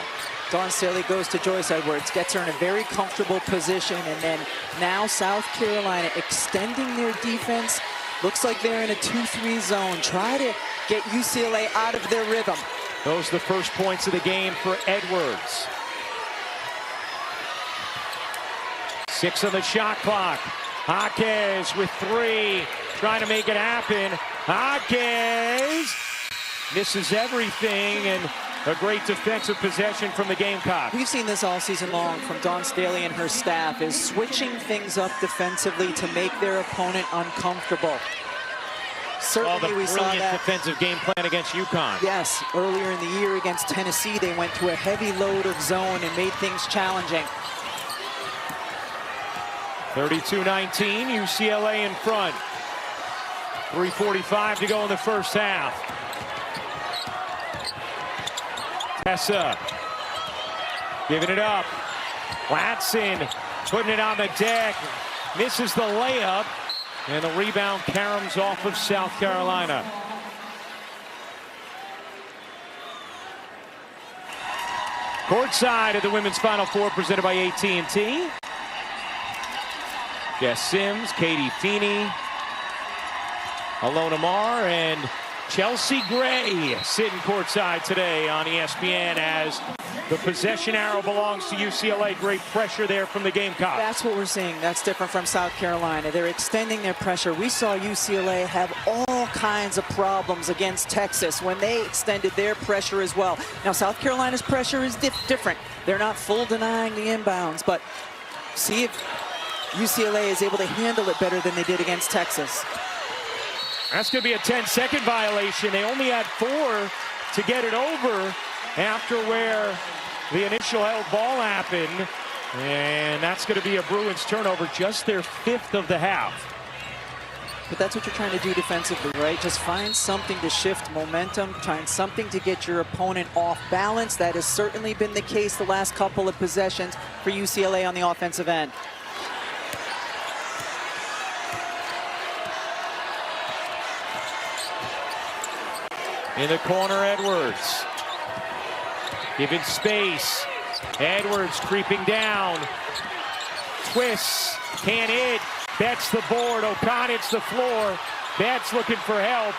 Dawn Staley goes to Joyce Edwards, gets her in a very comfortable position, and then now South Carolina extending their defense. Looks like they're in a 2-3 zone. Try to get UCLA out of their rhythm. Those are the first points of the game for Edwards. 6 on the shot clock. Jaquez with 3, trying to make it happen. Jaquez misses everything, and a great defensive possession from the Gamecocks. We've seen this all season long from Dawn Staley and her staff, is switching things up defensively to make their opponent uncomfortable. Certainly we saw that defensive game plan against UConn. Yes, earlier in the year against Tennessee, they went to a heavy load of zone and made things challenging. 32-19, UCLA in front. 3:45 to go in the first half. Tessa giving it up. Latson putting it on the deck. Misses the layup. And the rebound caroms off of South Carolina. Courtside at the Women's Final Four presented by AT&T. Jess Sims, Katie Feeney, Alona Marr, and Chelsea Gray sitting courtside today on ESPN as the possession arrow belongs to UCLA. Great pressure there from the Gamecocks. That's what we're seeing. That's different from South Carolina. They're extending their pressure. We saw UCLA have all kinds of problems against Texas when they extended their pressure as well. Now, South Carolina's pressure is different. They're not full denying the inbounds, but see if UCLA is able to handle it better than they did against Texas. That's going to be a 10-second violation. They only had 4 to get it over after where the initial held ball happened. And that's going to be a Bruins turnover, just their 5th of the half. But that's what you're trying to do defensively, right? Just find something to shift momentum, find something to get your opponent off balance. That has certainly been the case the last couple of possessions for UCLA on the offensive end. In the corner, Edwards. Given space. Edwards creeping down. Twists. Can't hit. Betts the board. O'Connor hits the floor. Betts looking for help.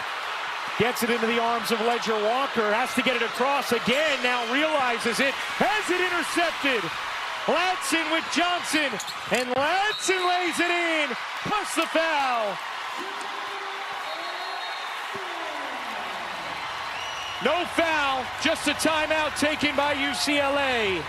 Gets it into the arms of Ledger Walker. Has to get it across again. Now realizes it. Has it intercepted. Latson with Johnson. And Latson lays it in. Plus the foul. No foul, just a timeout taken by UCLA.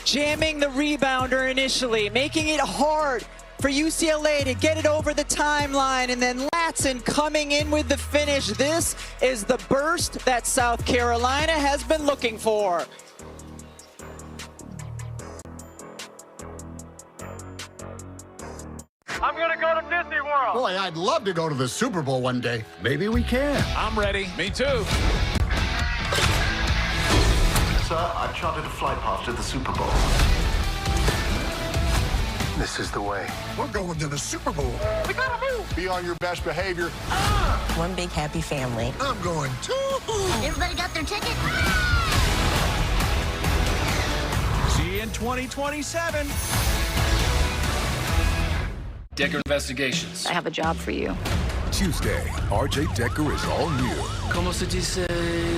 Jamming the rebounder initially, making it hard for UCLA to get it over the timeline, and then Latson coming in with the finish. This is the burst that South Carolina has been looking for. I'm gonna go to Disney World. Boy, I'd love to go to the Super Bowl one day. Maybe we can. I'm ready. Me too. Sir, I've chartered a flight path to the Super Bowl. This is the way. We're going to the Super Bowl. We gotta move. Be on your best behavior. One big happy family. I'm going too. Everybody got their ticket? in 2027. Decker Investigations. I have a job for you. Tuesday, R.J. Decker is all new. Como se dice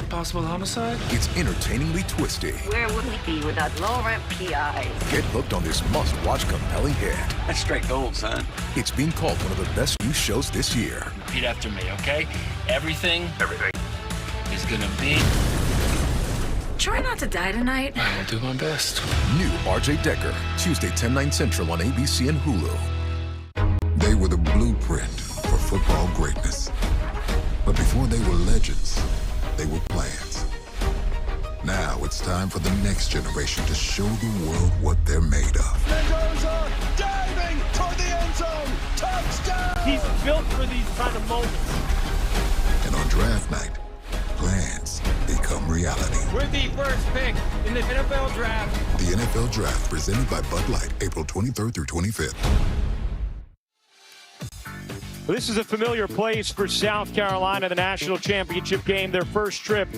possible homicide? It's entertainingly twisty. Where would we be without Laurent P.I.? Get hooked on this must-watch compelling hit. That's straight gold, son. It's being called one of the best new shows this year. Repeat after me, okay? Everything is gonna be... Try not to die tonight. I will do my best. New R.J. Decker, Tuesday, 10/9 Central on ABC and Hulu. They were the blueprint for football greatness. But before they were legends, they were plans. Now it's time for the next generation to show the world what they're made of. Mendoza diving toward the end zone. Touchdown! He's built for these kind of moments. And on draft night, plans become reality. We're the first pick in the NFL Draft. The NFL Draft, presented by Bud Light, April 23rd through 25th. This is a familiar place for South Carolina, the national championship game, their first trip.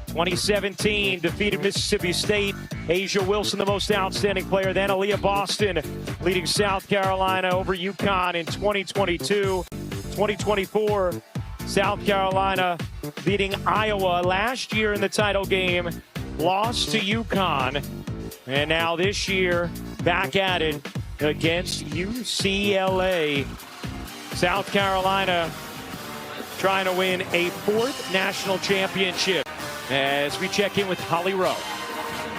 2017, defeated Mississippi State. Asia Wilson, the most outstanding player. Then Aaliyah Boston leading South Carolina over UConn in 2022. 2024, South Carolina beating Iowa last year in the title game. Lost to UConn. And now this year, back at it against UCLA. South Carolina trying to win a fourth national championship. As we check in with Holly Rowe.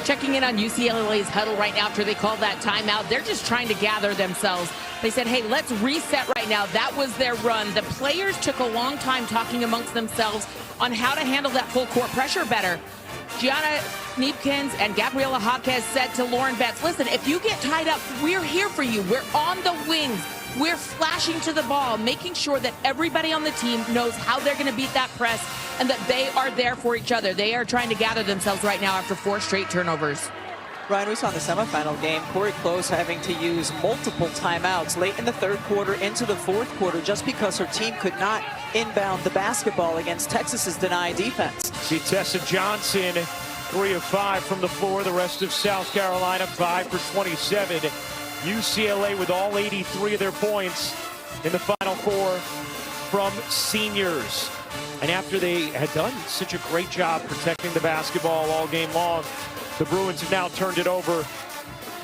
Checking in on UCLA's huddle right now after they called that timeout. They're just trying to gather themselves. They said, hey, let's reset right now. That was their run. The players took a long time talking amongst themselves on how to handle that full court pressure better. Gianna Neepkins and Gabriela Jaquez said to Lauren Betts, listen, if you get tied up, we're here for you. We're on the wings. We're flashing to the ball, making sure that everybody on the team knows how they're going to beat that press and that they are there for each other. They are trying to gather themselves right now after 4 straight turnovers. Ryan, we saw in the semifinal game, Corey Close having to use multiple timeouts late in the third quarter into the fourth quarter just because her team could not inbound the basketball against Texas's denied defense. See Tessa Johnson, 3 of 5 from the floor. The rest of South Carolina, 5 for 27. UCLA with all 83 of their points in the Final Four from seniors. And after they had done such a great job protecting the basketball all game long, the Bruins have now turned it over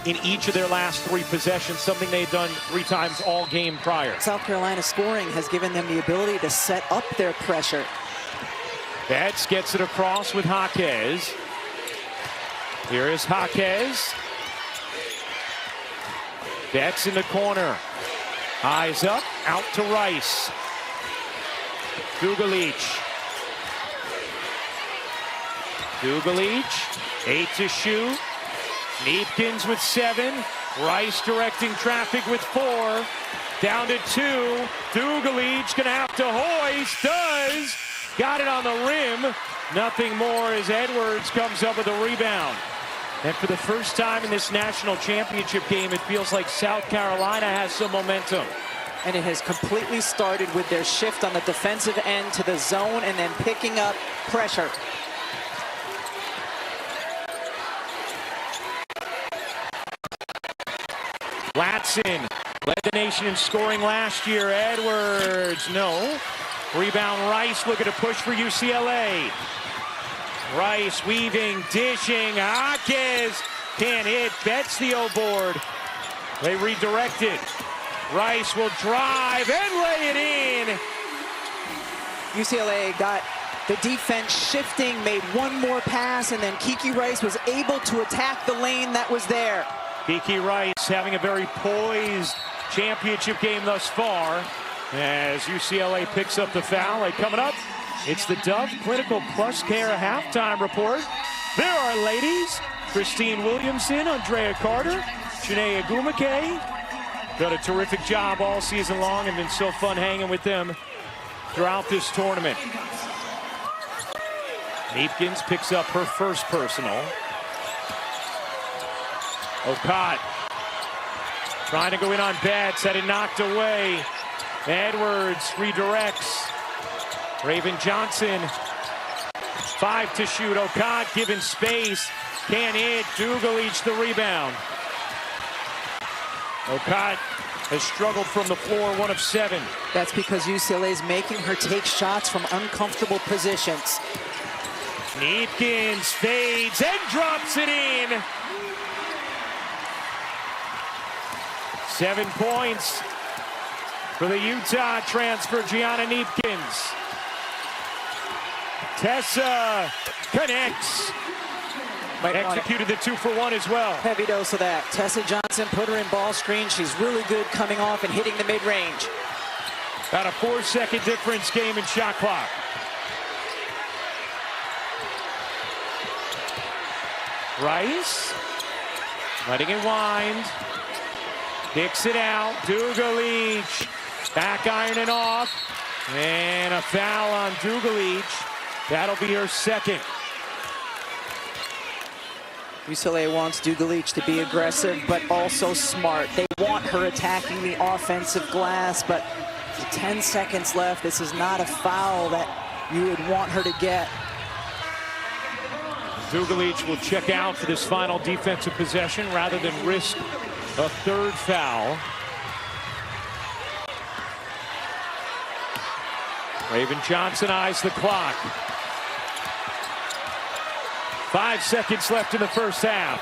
in each of their last 3 possessions, something they had done 3 times all game prior. South Carolina scoring has given them the ability to set up their pressure. Betts gets it across with Jaquez. Here is Jaquez. Betts in the corner. Eyes up, out to Rice. Dugalich. 8 to shoot. Neepkins with 7. Rice directing traffic with 4. Down to 2. Dugalich gonna have to hoist. Does. Got it on the rim. Nothing more as Edwards comes up with a rebound. And for the first time in this national championship game, it feels like South Carolina has some momentum. And it has completely started with their shift on the defensive end to the zone and then picking up pressure. Latson led the nation in scoring last year. Edwards, no. Rebound Rice looking to push for UCLA. Rice weaving, dishing, Jaquez can't hit, Betts the O-board. They redirect it. Rice will drive and lay it in. UCLA got the defense shifting, made one more pass, and then Kiki Rice was able to attack the lane that was there. Kiki Rice having a very poised championship game thus far as UCLA picks up the foul. Like coming up, it's the Dove Clinical Plus Care halftime report. There are ladies, Christine Williamson, Andrea Carter, Shanae Agumake. Done a terrific job all season long and been so fun hanging with them throughout this tournament. Neepkins picks up her first personal. Okot trying to go in on Betts, had it knocked away. Edwards redirects. Raven Johnson, 5 to shoot. Okot given space. Can't hit. Dugalich the rebound. Okot has struggled from the floor, 1 of 7. That's because UCLA is making her take shots from uncomfortable positions. Neepkins fades and drops it in. 7 points for the Utah transfer, Gianna Neepkins. Tessa connects. Executed the 2-for-1 as well. Heavy dose of that. Tessa Johnson put her in ball screen. She's really good coming off and hitting the mid-range. About a 4-second difference game in shot clock. Rice letting it wind. Kicks it out. Dugalich back ironing off. And a foul on Dugalich. That'll be her second. UCLA wants Dugalich to be aggressive, but also smart. They want her attacking the offensive glass, but 10 seconds left. This is not a foul that you would want her to get. Dugalich will check out for this final defensive possession rather than risk a 3rd foul. Raven Johnson eyes the clock. 5 seconds left in the first half.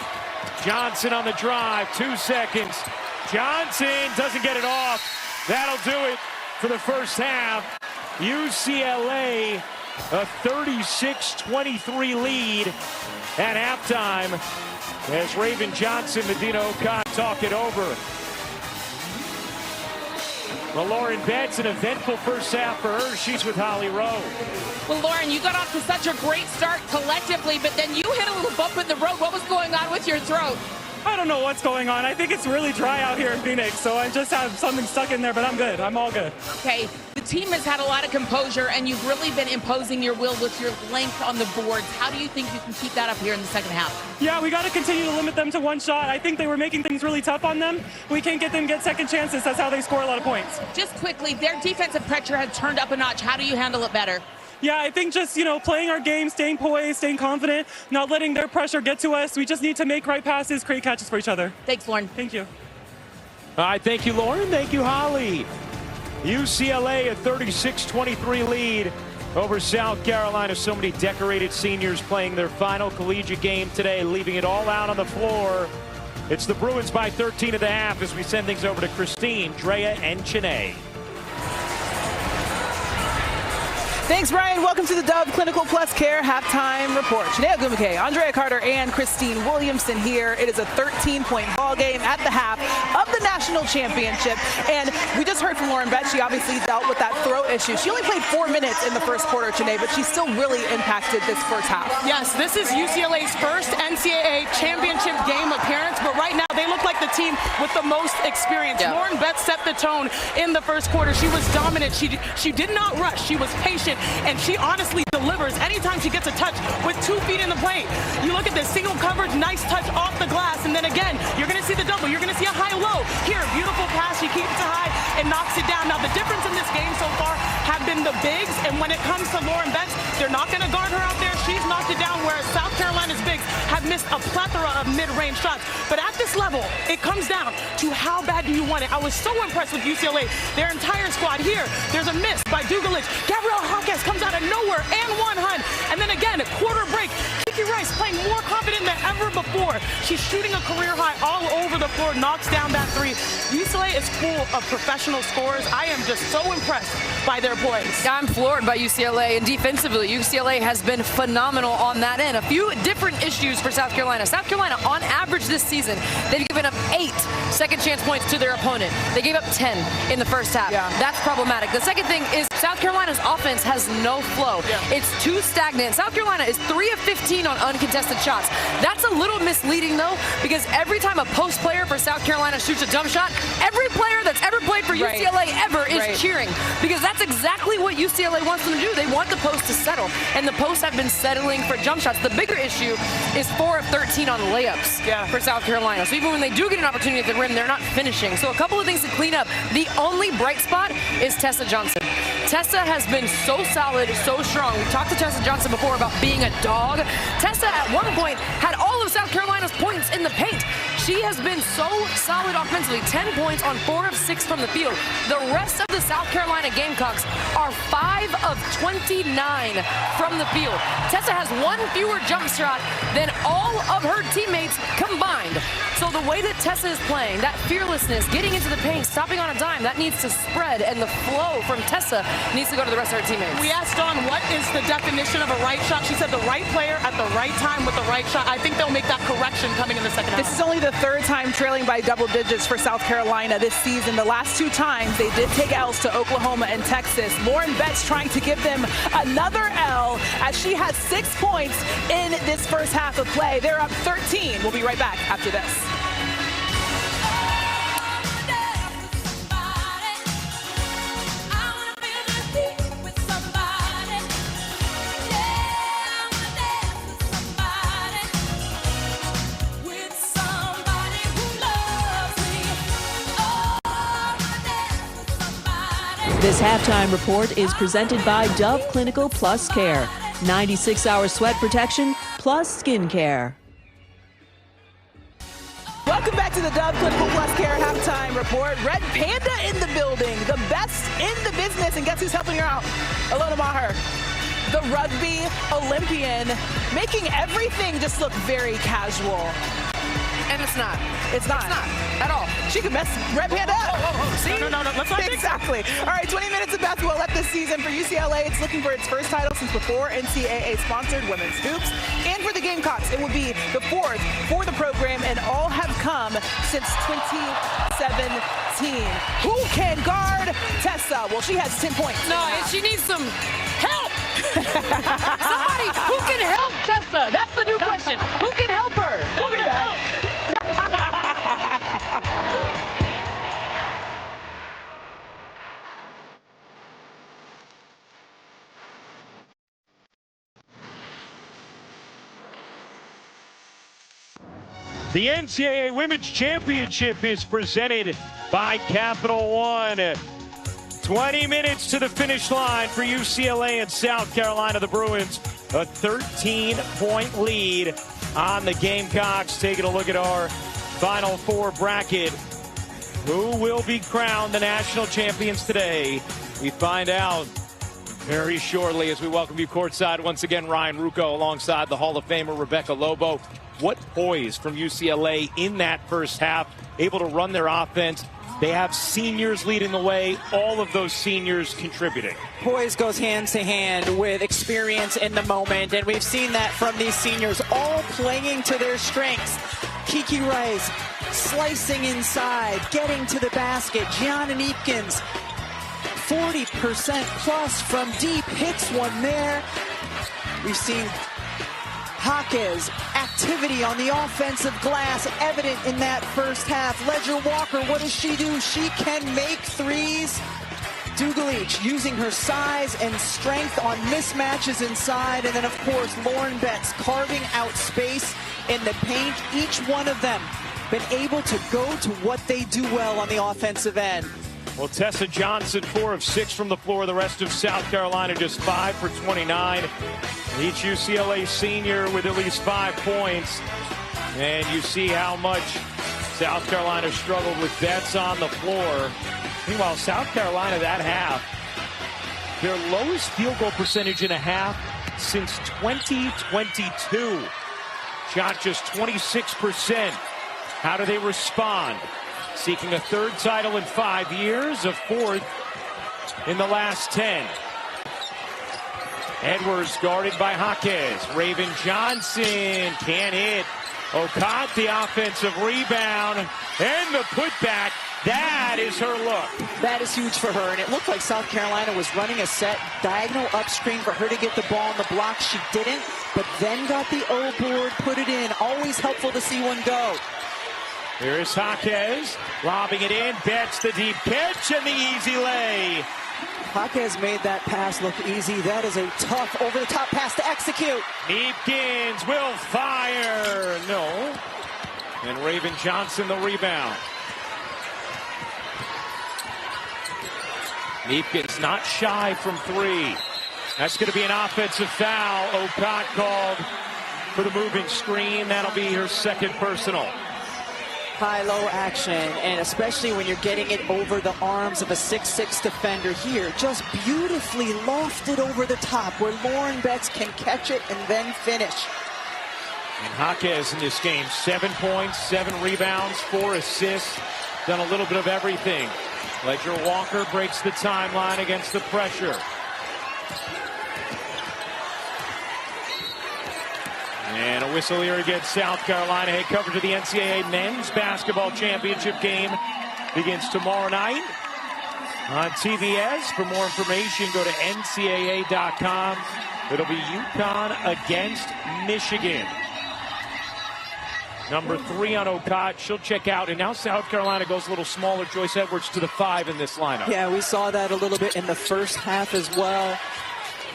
Johnson on the drive, 2 seconds. Johnson doesn't get it off. That'll do it for the first half. UCLA, a 36-23 lead at halftime as Raven Johnson, Medina Okot talk it over. Well, Lauren Betts, an eventful first half for her. She's with Holly Rowe. Well, Lauren, you got off to such a great start collectively, but then you hit a little bump in the road. What was going on with your throat? I don't know what's going on. I think it's really dry out here in Phoenix, so I just have something stuck in there, but I'm good. I'm all good. Okay, the team has had a lot of composure, and you've really been imposing your will with your length on the boards. How do you think you can keep that up here in the second half? Yeah, we got to continue to limit them to 1 shot. I think they were making things really tough on them. We can't get them get second chances. That's how they score a lot of points. Just quickly, their defensive pressure has turned up a notch. How do you handle it better? Yeah, I think just, playing our game, staying poised, staying confident, not letting their pressure get to us. We just need to make right passes, create catches for each other. Thanks, Lauren. Thank you. All right, thank you, Lauren. Thank you, Holly. UCLA, a 36-23 lead over South Carolina. So many decorated seniors playing their final collegiate game today, leaving it all out on the floor. It's the Bruins by 13 at the half as we send things over to Christine, Drea, and Chanae. Thanks, Brian. Welcome to the Dove Clinical Plus Care Halftime Report. Chanae Ogumike, Andrea Carter, and Christine Williamson here. It is a 13-point ball game at the half of the national championship. And we just heard from Lauren Betts. She obviously dealt with that throat issue. She only played 4 minutes in the first quarter, Chanae, but she still really impacted this first half. Yes, this is UCLA's first NCAA championship game appearance, but right now they look like the team with the most experience. Yeah. Lauren Betts set the tone in the first quarter. She was dominant. She did not rush. She was patient. And she honestly delivers anytime she gets a touch with 2 feet in the paint. You look at this single coverage, nice touch off the glass, and then again, you're going to see the double. You're going to see a high-low. Here, beautiful pass. She keeps it high and knocks it down. Now, the difference in this game so far have been the bigs, and when it comes to Lauren Betts, they're not going to guard her out there. She's knocked it down, whereas South Carolina's bigs have missed a plethora of mid-range shots. But at this level, it comes down to how bad do you want it. I was so impressed with UCLA. Their entire squad here. There's a miss by Dugalich. Gabrielle Hawkes comes out of nowhere and 100. And then again, a quarter break. Kiki Rice playing more confident than ever before. She's shooting a career high all over the floor, knocks down that 3. UCLA is full of professional scorers. I am just so impressed by their poise. I'm floored by UCLA, and defensively, UCLA has been phenomenal on that end. A few different issues for South Carolina. South Carolina, on average this season, they've given up 8 second chance points to their opponent. They gave up 10 in the first half. Yeah. That's problematic. The second thing is South Carolina's offense has no flow. Yeah. It's too stagnant. South Carolina is 3 of 15 on uncontested shots. That's a little misleading, though, because every time a post player for South Carolina shoots a jump shot, every every player that's ever played for UCLA ever is cheering, because that's exactly what UCLA wants them to do. They want the post to settle, and the posts have been settling for jump shots. The bigger issue is 4 of 13 on layups for South Carolina. So even when they do get an opportunity at the rim, they're not finishing. So a couple of things to clean up. The only bright spot is Tessa Johnson. Tessa has been so solid, so strong. We talked to Tessa Johnson before about being a dog. Tessa at one point had all of South Carolina's points in the paint. She has been so solid offensively, 10 points on 4 of 6 from the field. The rest of the South Carolina Gamecocks are 5 of 29 from the field. Tessa has 1 fewer jump shot than all of her teammates combined. So the way that Tessa is playing, that fearlessness, getting into the paint, stopping on a dime, that needs to spread, and the flow from Tessa needs to go to the rest of her teammates. We asked Dawn, what is the definition of a right shot? She said the right player at the right time with the right shot. I think they'll make that correction coming in the second half. This is only the 3rd time trailing by double digits for South Carolina this season. The last 2 times they did take L's to Oklahoma and Texas. Lauren Betts trying to give them another L as she has 6 points in this first half of play. They're up 13. We'll be right back after this. This halftime report is presented by Dove Clinical Plus Care. 96-hour sweat protection plus skin care. Welcome back to the Dove Clinical Plus Care halftime report. Red Panda in the building, the best in the business, and guess who's helping her out? Alona Maher, the rugby Olympian, making everything just look very casual. And it's not. It's not. It's not at all. She can mess Red Panda up. See? No, let's not exactly. All right, 20 minutes of basketball left this season for UCLA. It's looking for its first title since before NCAA-sponsored women's hoops. And for the Gamecocks, it will be the 4th for the program, and all have come since 2017. Who can guard Tessa? Well, she has 10 points. No, and she needs some help. Somebody who can help Tessa. That's the new question. Who can help her? Who can help? The NCAA Women's Championship is presented by Capital One. 20 minutes to the finish line for UCLA and South Carolina. The Bruins, a 13-point lead on the Gamecocks. Taking a look at our Final Four bracket. Who will be crowned the national champions today? We find out very shortly as we welcome you courtside once again. Ryan Ruocco alongside the Hall of Famer Rebecca Lobo. What poise from UCLA in that first half, able to run their offense. They have seniors leading the way, all of those seniors contributing. Poise goes hand to hand with experience in the moment, and we've seen that from these seniors, all playing to their strengths. Kiki Rice slicing inside, getting to the basket. Gianna Neepkins, 40% plus from deep, hits one there. We've seen Jaquez activity on the offensive glass evident in that first half. Ledger Walker, what does she do? She can make threes. Dugalich using her size and strength on mismatches inside. And then, of course, Lauren Betts carving out space in the paint. Each one of them been able to go to what they do well on the offensive end. Well, Tessa Johnson, 4 of 6 from the floor. The rest of South Carolina just 5 for 29. Each UCLA senior with at least 5 points. And you see how much South Carolina struggled with Betts on the floor. Meanwhile, South Carolina that half, their lowest field goal percentage in a half since 2022. Shot just 26%. How do they respond? Seeking a 3rd title in 5 years, a 4th in the last 10. Edwards guarded by Jaquez. Raven Johnson can't hit. Okot the offensive rebound and the putback. That is her look. That is huge for her, and it looked like South Carolina was running a set diagonal upstream for her to get the ball on the block. She didn't, but then got the O board, put it in. Always helpful to see one go. Here's Jaquez, lobbing it in, Betts the deep catch and the easy lay. Jaquez made that pass look easy. That is a tough over-the-top pass to execute. Neepkins will fire. No. And Raven Johnson the rebound. Neepkins not shy from three. That's going to be an offensive foul. Okot called for the moving screen. That'll be her second personal. High-low action, and especially when you're getting it over the arms of a 6'6" defender here, just beautifully lofted over the top where Lauren Betts can catch it and then finish. And Jaquez in this game, 7 points, 7 rebounds, 4 assists, done a little bit of everything. Ledger Walker breaks the timeline against the pressure. And a whistle here against South Carolina. Head coverage of the NCAA Men's Basketball Championship game begins tomorrow night on TBS. For more information, go to ncaa.com. It'll be UConn against Michigan. Number 3 on Okot. She'll check out. And now South Carolina goes a little smaller. Joyce Edwards to the 5 in this lineup. Yeah, we saw that a little bit in the first half as well.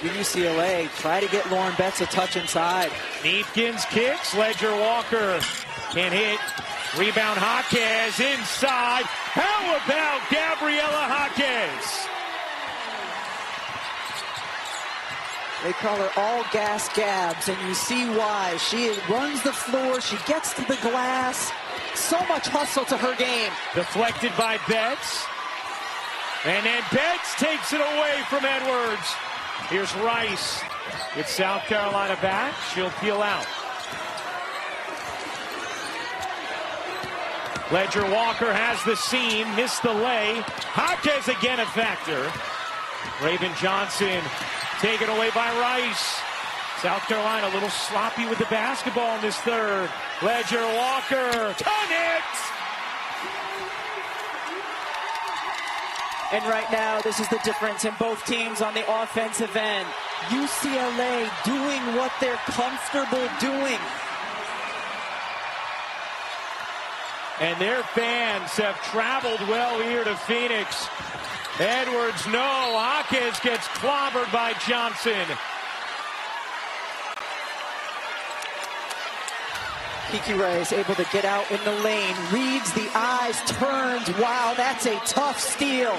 UCLA try to get Lauren Betts a touch inside. Neepkins kicks. Ledger Walker can't hit. Rebound Jaquez inside. How about Gabriela Jaquez? They call her all gas Gabs, and you see why. She runs the floor. She gets to the glass. So much hustle to her game. Deflected by Betts. And then Betts takes it away from Edwards. Here's Rice. It's South Carolina back. She'll peel out. Ledger Walker has the seam. Missed the lay. Jaquez again a factor. Raven Johnson taken away by Rice. South Carolina a little sloppy with the basketball in this third. Ledger Walker. Connect! And right now, this is the difference in both teams on the offensive end. UCLA doing what they're comfortable doing. And their fans have traveled well here to Phoenix. Edwards, no. Jaquez gets clobbered by Johnson. Kiki Rice able to get out in the lane, reads the eyes, turns. Wow, that's a tough steal.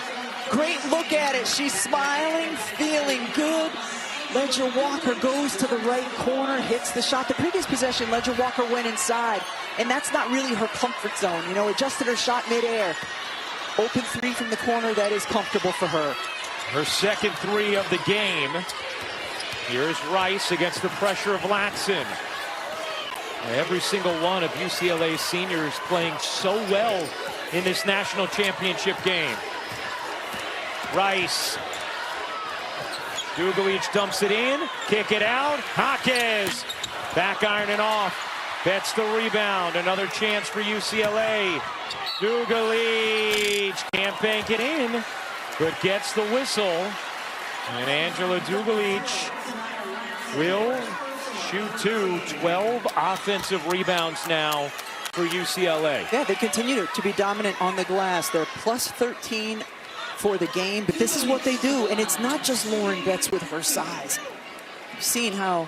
Great look at it. She's smiling, feeling good. Ledger Walker goes to the right corner, hits the shot. The previous possession, Ledger Walker went inside, and that's not really her comfort zone. You know, adjusted her shot midair. Open 3 from the corner, that is comfortable for her. Her second 3 of the game. Here's Rice against the pressure of Latson. Every single one of UCLA's seniors playing so well in this national championship game. Rice. Dugalich dumps it in. Kick it out. Jaquez. Back ironing off. Betts the rebound. Another chance for UCLA. Dugalich can't bank it in, but gets the whistle. And Angela Dugalich will shoot 12 offensive rebounds now for UCLA. Yeah, they continue to be dominant on the glass. They're plus 13 for the game, but this is what they do, and it's not just Lauren Betts with her size. You've seen how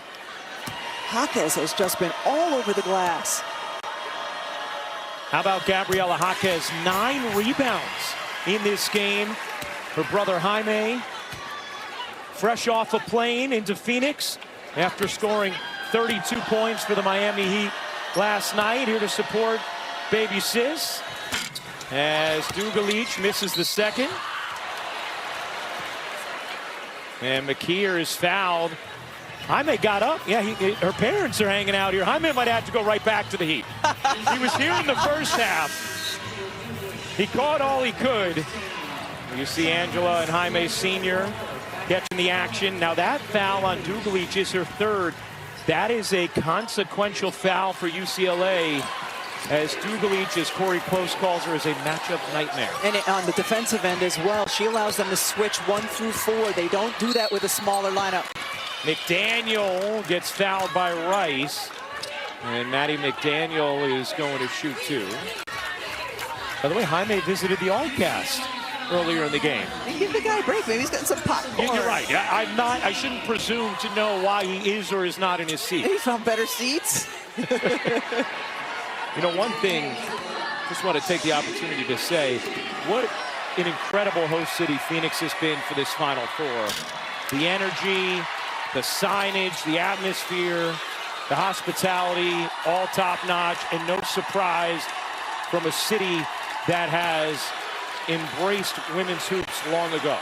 Jaquez has just been all over the glass. How about Gabriela Jaquez? 9 rebounds in this game. Her brother Jaime, fresh off a plane into Phoenix after scoring 32 points for the Miami Heat last night. Here to support baby sis as Dugalich misses the second. And McKeer is fouled. Jaime got up. Yeah, her parents are hanging out here. Jaime might have to go right back to the Heat. He was here in the first half. He caught all he could. You see Angela and Jaime Sr. catching the action. Now that foul on Dugalich is her third. That is a consequential foul for UCLA, as Dugalich, as Corey Close calls her, is a matchup nightmare. And on the defensive end as well, she allows them to switch 1 through 4. They don't do that with a smaller lineup. McDaniel gets fouled by Rice, and Maddie McDaniel is going to shoot 2. By the way, Jaime visited the all-cast earlier in the game. Give the guy a break. Maybe he's getting some popcorn. You're right. I shouldn't presume to know why he is or is not in his seat. He found better seats. You know, one thing, just want to take the opportunity to say, what an incredible host city Phoenix has been for this Final Four. The energy, the signage, the atmosphere, the hospitality, all top-notch, and no surprise from a city that has embraced women's hoops long ago.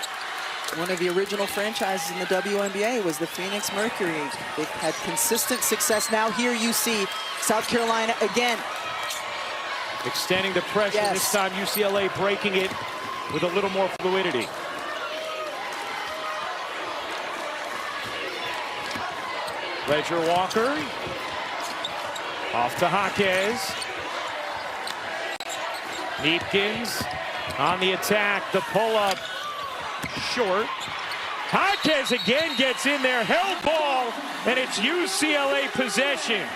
One of the original franchises in the WNBA was the Phoenix Mercury. They've had consistent success. Now here you see South Carolina again. Extending the pressure, yes. This time UCLA breaking it with a little more fluidity. Ledger Walker. Off to Jaquez. Neepkins on the attack, the pull-up short. Jaquez again gets in there, held ball, and it's UCLA possession.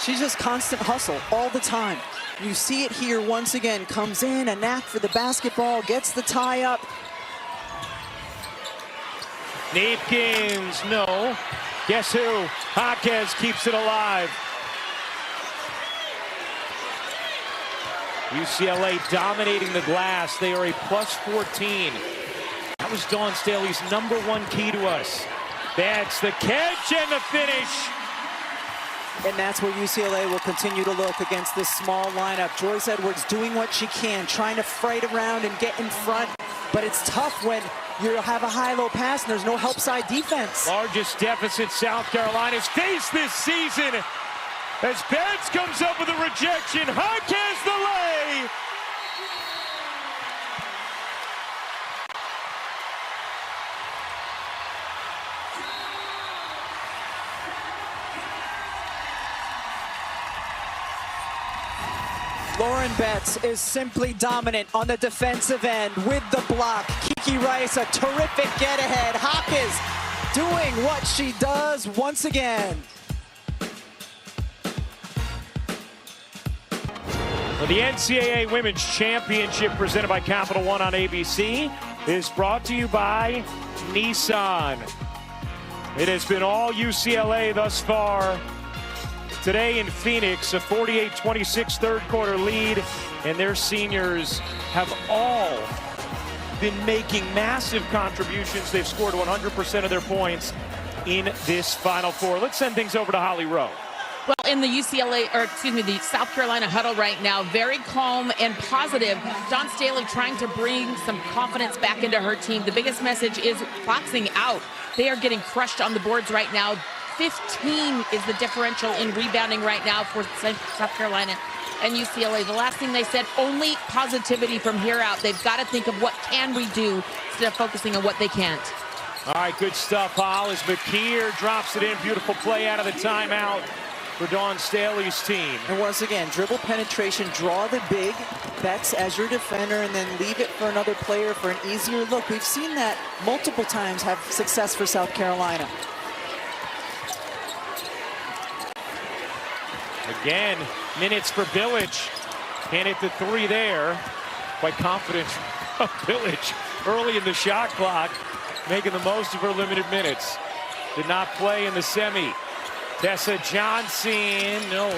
She's just constant hustle all the time. You see it here once again, comes in, a knack for the basketball, gets the tie up. Neepkins, no. Guess who? Jaquez keeps it alive. UCLA dominating the glass. They are a +14. That was Dawn Staley's #1 key to us. That's the catch and the finish. And that's where UCLA will continue to look against this small lineup. Joyce Edwards doing what she can, trying to fight around and get in front. But it's tough when you have a high-low pass and there's no help side defense. Largest deficit South Carolina's faced this season. As Betts comes up with a rejection, Jaquez the lay. Lauren Betts is simply dominant on the defensive end with the block. Kiki Rice, a terrific get-ahead. Jaquez doing what she does once again. Well, the NCAA Women's Championship presented by Capital One on ABC is brought to you by Nissan. It has been all UCLA thus far. Today in Phoenix, a 48-26 third quarter lead, and their seniors have all been making massive contributions. They've scored 100% of their points in this Final Four. Let's send things over to Holly Rowe. Well, in the the South Carolina huddle right now, very calm and positive. Dawn Staley trying to bring some confidence back into her team. The biggest message is boxing out. They are getting crushed on the boards right now. 15 is the differential in rebounding right now for South Carolina and UCLA. The last thing they said, only positivity from here out. They've got to think of what can we do instead of focusing on what they can't. All right, good stuff, Hall, as McKeer drops it in. Beautiful play out of the timeout for Dawn Staley's team. And once again, dribble penetration, draw the big Betts as your defender, and then leave it for another player for an easier look. We've seen that multiple times have success for South Carolina. Again, minutes for Village. Can't hit the three there. Quite confident of Village early in the shot clock, making the most of her limited minutes. Did not play in the semi. Tessa Johnson, no.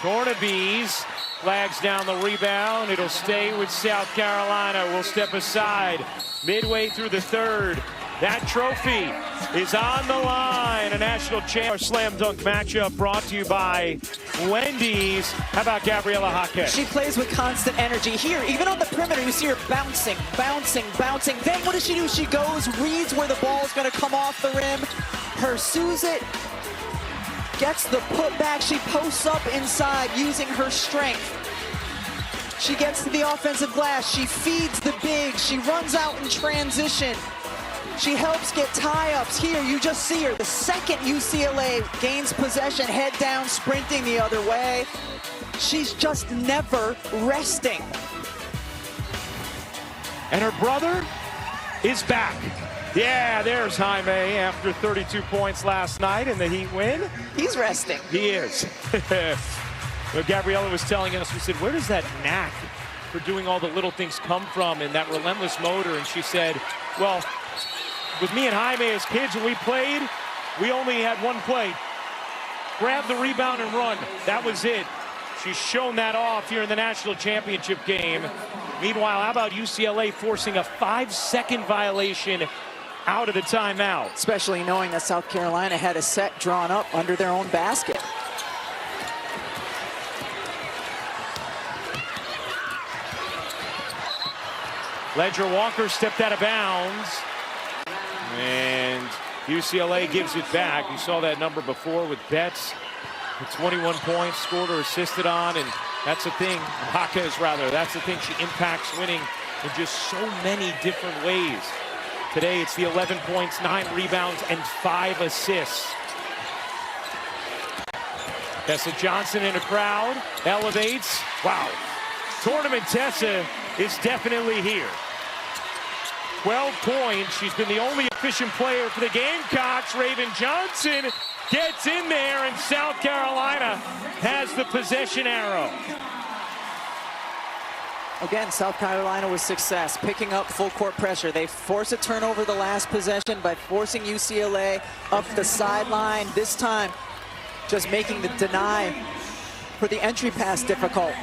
Tornabees flags down the rebound. It'll stay with South Carolina. We'll step aside midway through the third. That trophy is on the line. A national slam dunk matchup brought to you by Wendy's. How about Gabriela Jaquez? She plays with constant energy. Here, even on the perimeter, you see her bouncing, bouncing, bouncing. Then what does she do? She goes, reads where the ball is going to come off the rim, pursues it, gets the putback. She posts up inside using her strength. She gets to the offensive glass. She feeds the big. She runs out in transition. She helps get tie-ups. Here, you just see her. The second UCLA gains possession, head down, sprinting the other way. She's just never resting. And her brother, is back. Yeah, there's Jaime after 32 points last night in the Heat win. He's resting. He is. Gabriella was telling us, we said, where does that knack for doing all the little things come from and that relentless motor? And she said, well, with me and Jaime as kids when we played, we only had one play. Grab the rebound and run. That was it. She's shown that off here in the national championship game. Meanwhile, how about UCLA forcing a 5-second violation out of the timeout? Especially knowing that South Carolina had a set drawn up under their own basket. Ledger Walker stepped out of bounds. And UCLA gives it back. You saw that number before with Betts. 21 points scored or assisted on, and that's the thing. Jaquez, rather, that's the thing. She impacts winning in just so many different ways. Today, it's the 11 points, 9 rebounds, and 5 assists. Tessa Johnson in a crowd, elevates. Wow. Tournament Tessa is definitely here. 12 points. She's been the only efficient player for the Gamecocks. Raven Johnson gets in there, and South Carolina has the possession arrow. Again, South Carolina with success, picking up full court pressure. They force a turnover the last possession by forcing UCLA up the sideline. This time, just making the deny for the entry pass difficult.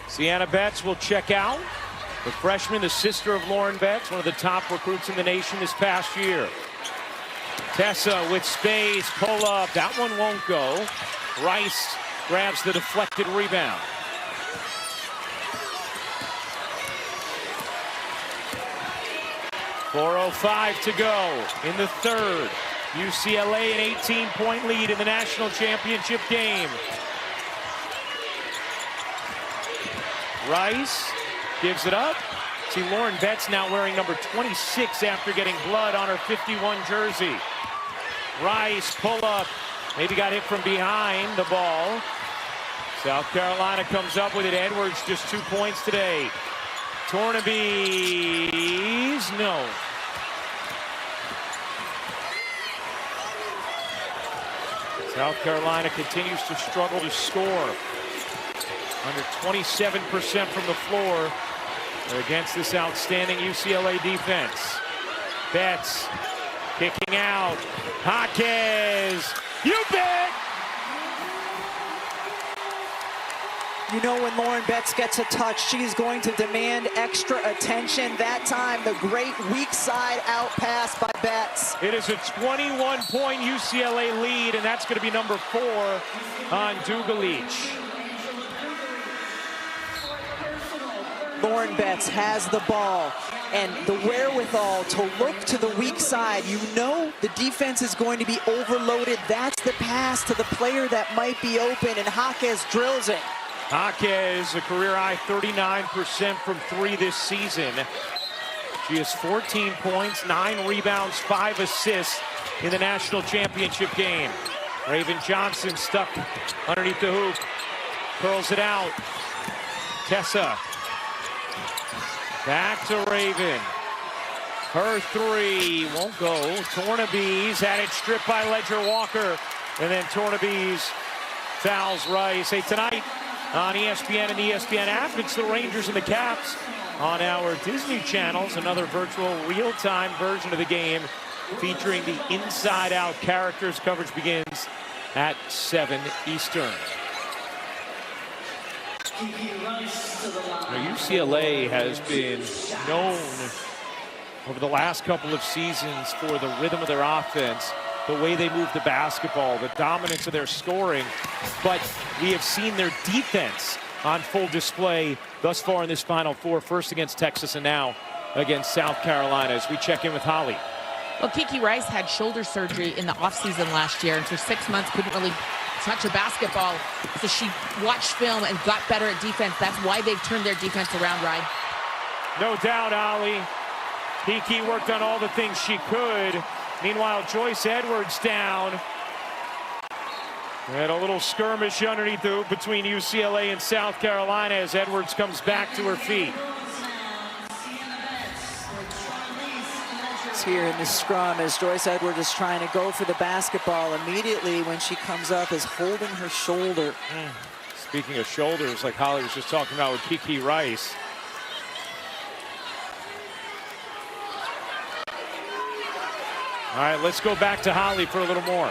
Sienna Betts will check out. The freshman, the sister of Lauren Betts, one of the top recruits in the nation this past year. Tessa with space, pull up. That one won't go. Rice grabs the deflected rebound. .405 to go in the third. UCLA an 18-point lead in the national championship game. Rice gives it up. See Lauren Betts now wearing number 26 after getting blood on her 51 jersey. Rice pull up. Maybe got hit from behind the ball. South Carolina comes up with it. Edwards just 2 points today. Tornabees, no. South Carolina continues to struggle to score. Under 27% from the floor against this outstanding UCLA defense. Betts kicking out. Jaquez, you bet! You know when Lauren Betts gets a touch, she's going to demand extra attention. That time, the great weak side out pass by Betts. It is a 21-point UCLA lead, and that's going to be number 4 on Dugalich. Lauren Betts has the ball and the wherewithal to look to the weak side. You know the defense is going to be overloaded. That's the pass to the player that might be open, and Jaquez drills it. Jaquez, a career-high 39% from 3 this season. She has 14 points, 9 rebounds, 5 assists in the national championship game. Raven Johnson stuck underneath the hoop. Curls it out. Tessa. Back to Raven. Her 3 won't go. Tornabees had it stripped by Ledger Walker. And then Tornabees fouls Rice. Hey, tonight on ESPN and the ESPN app, it's the Rangers and the Caps on our Disney channels. Another virtual real-time version of the game featuring the inside-out characters. Coverage begins at 7 Eastern. Now, UCLA has been known over the last couple of seasons for the rhythm of their offense, the way they move the basketball, the dominance of their scoring, but we have seen their defense on full display thus far in this Final Four, first against Texas and now against South Carolina, as we check in with Holly. Well, Kiki Rice had shoulder surgery in the offseason last year, and for 6 months couldn't really touch a basketball. So she watched film and got better at defense. That's why they've turned their defense around, Ryan. No doubt, Ollie. Kiki worked on all the things she could. Meanwhile, Joyce Edwards down. And a little skirmish underneath the hoop between UCLA and South Carolina as Edwards comes back to her feet. Edwards here in the scrum as Joyce Edwards is trying to go for the basketball. Immediately when she comes up is holding her shoulder. Speaking of shoulders, like Holly was just talking about with Kiki Rice. All right, let's go back to Holly for a little more.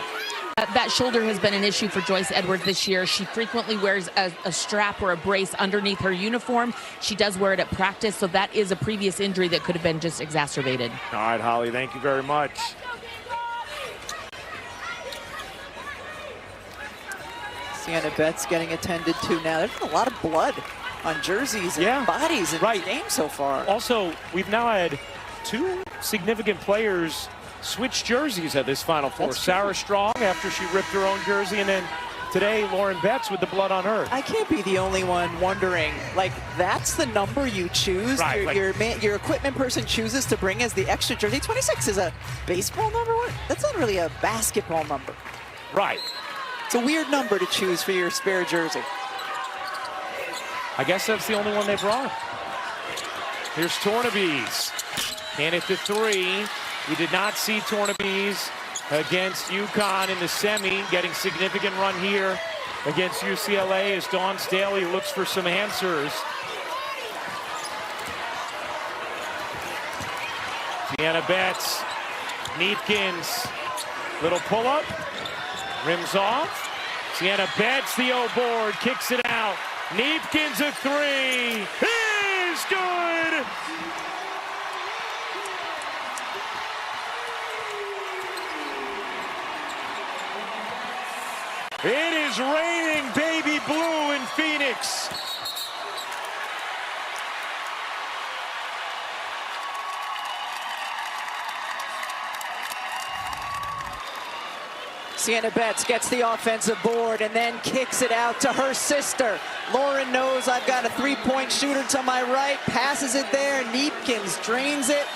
That shoulder has been an issue for Joyce Edwards this year. She frequently wears a strap or a brace underneath her uniform. She does wear it at practice, so that is a previous injury that could have been just exacerbated. All right, Holly, thank you very much. Sienna Betts getting attended to now. There's been a lot of blood on jerseys and bodies in the game so far. Also, we've now had 2 significant players switch jerseys at this Final Four. Sarah Strong after she ripped her own jersey, and then today Lauren Betts with the blood on her. I can't be the only one wondering, like, that's the number you choose? Right, your equipment person chooses to bring as the extra jersey. 26 is a baseball number? That's not really a basketball number. Right. It's a weird number to choose for your spare jersey. I guess that's the only one they brought. Here's Tornabees. Can hit the 3. We did not see Tornabees against UConn in the semi, getting significant run here against UCLA as Dawn Staley looks for some answers. Sienna Betts, Neepkins, little pull-up, rims off. Sienna Betts, the O-board, kicks it out. Neepkins a 3, is good! It is raining baby blue in Phoenix. Sienna Betts gets the offensive board and then kicks it out to her sister. Lauren knows I've got a 3-point shooter to my right, passes it there, Neepkins drains it.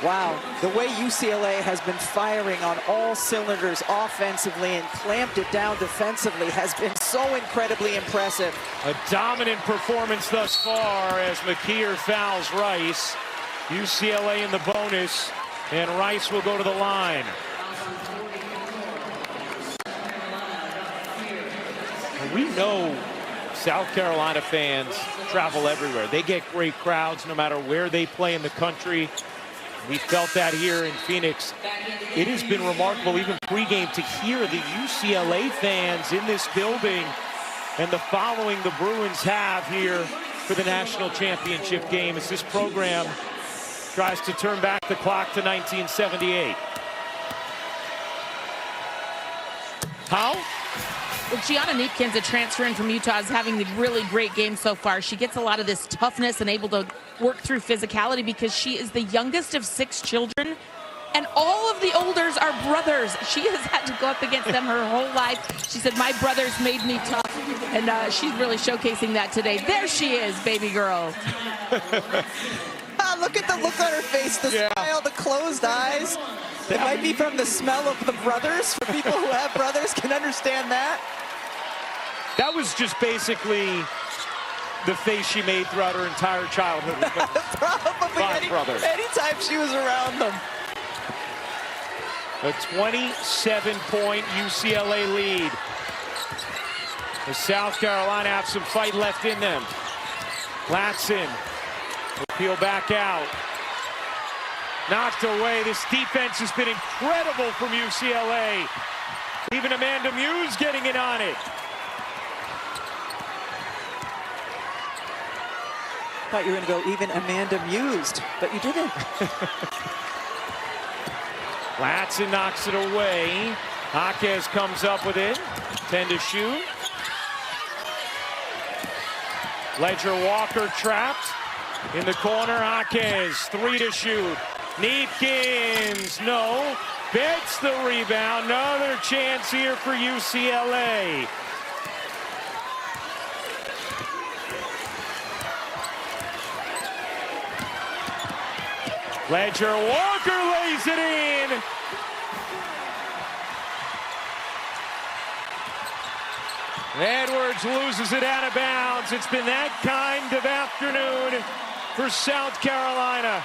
Wow, the way UCLA has been firing on all cylinders offensively and clamped it down defensively has been so incredibly impressive. A dominant performance thus far as McKeer fouls Rice. UCLA in the bonus, and Rice will go to the line. We know South Carolina fans travel everywhere. They get great crowds no matter where they play in the country. We felt that here in Phoenix. It has been remarkable, even pregame, to hear the UCLA fans in this building and the following the Bruins have here for the national championship game as this program tries to turn back the clock to 1978. How? Well, Gianna Neepkins, a transfer in from Utah, is having a really great game so far. She gets a lot of this toughness and able to work through physicality because she is the youngest of 6 children, and all of the olders are brothers. She has had to go up against them her whole life. She said, my brothers made me tough, and she's really showcasing that today. There she is, baby girl. Look at the look on her face, the smile, the closed eyes. It might be from the smell of the brothers. For people who have brothers can understand that. That was just basically the face she made throughout her entire childhood. Probably anytime she was around them. A 27-point UCLA lead. The South Carolina have some fight left in them. Latson will peel back out. Knocked away. This defense has been incredible from UCLA. Even Amanda Muse getting in on it. Thought you were going to go even Amanda Mused, but you didn't. Latson knocks it away. Jaquez comes up with it. 10 to shoot. Ledger Walker trapped in the corner. Jaquez, 3 to shoot. Neepkins, no. Betts the rebound. Another chance here for UCLA. Ledger Walker lays it in. Edwards loses it out of bounds. It's been that kind of afternoon for South Carolina.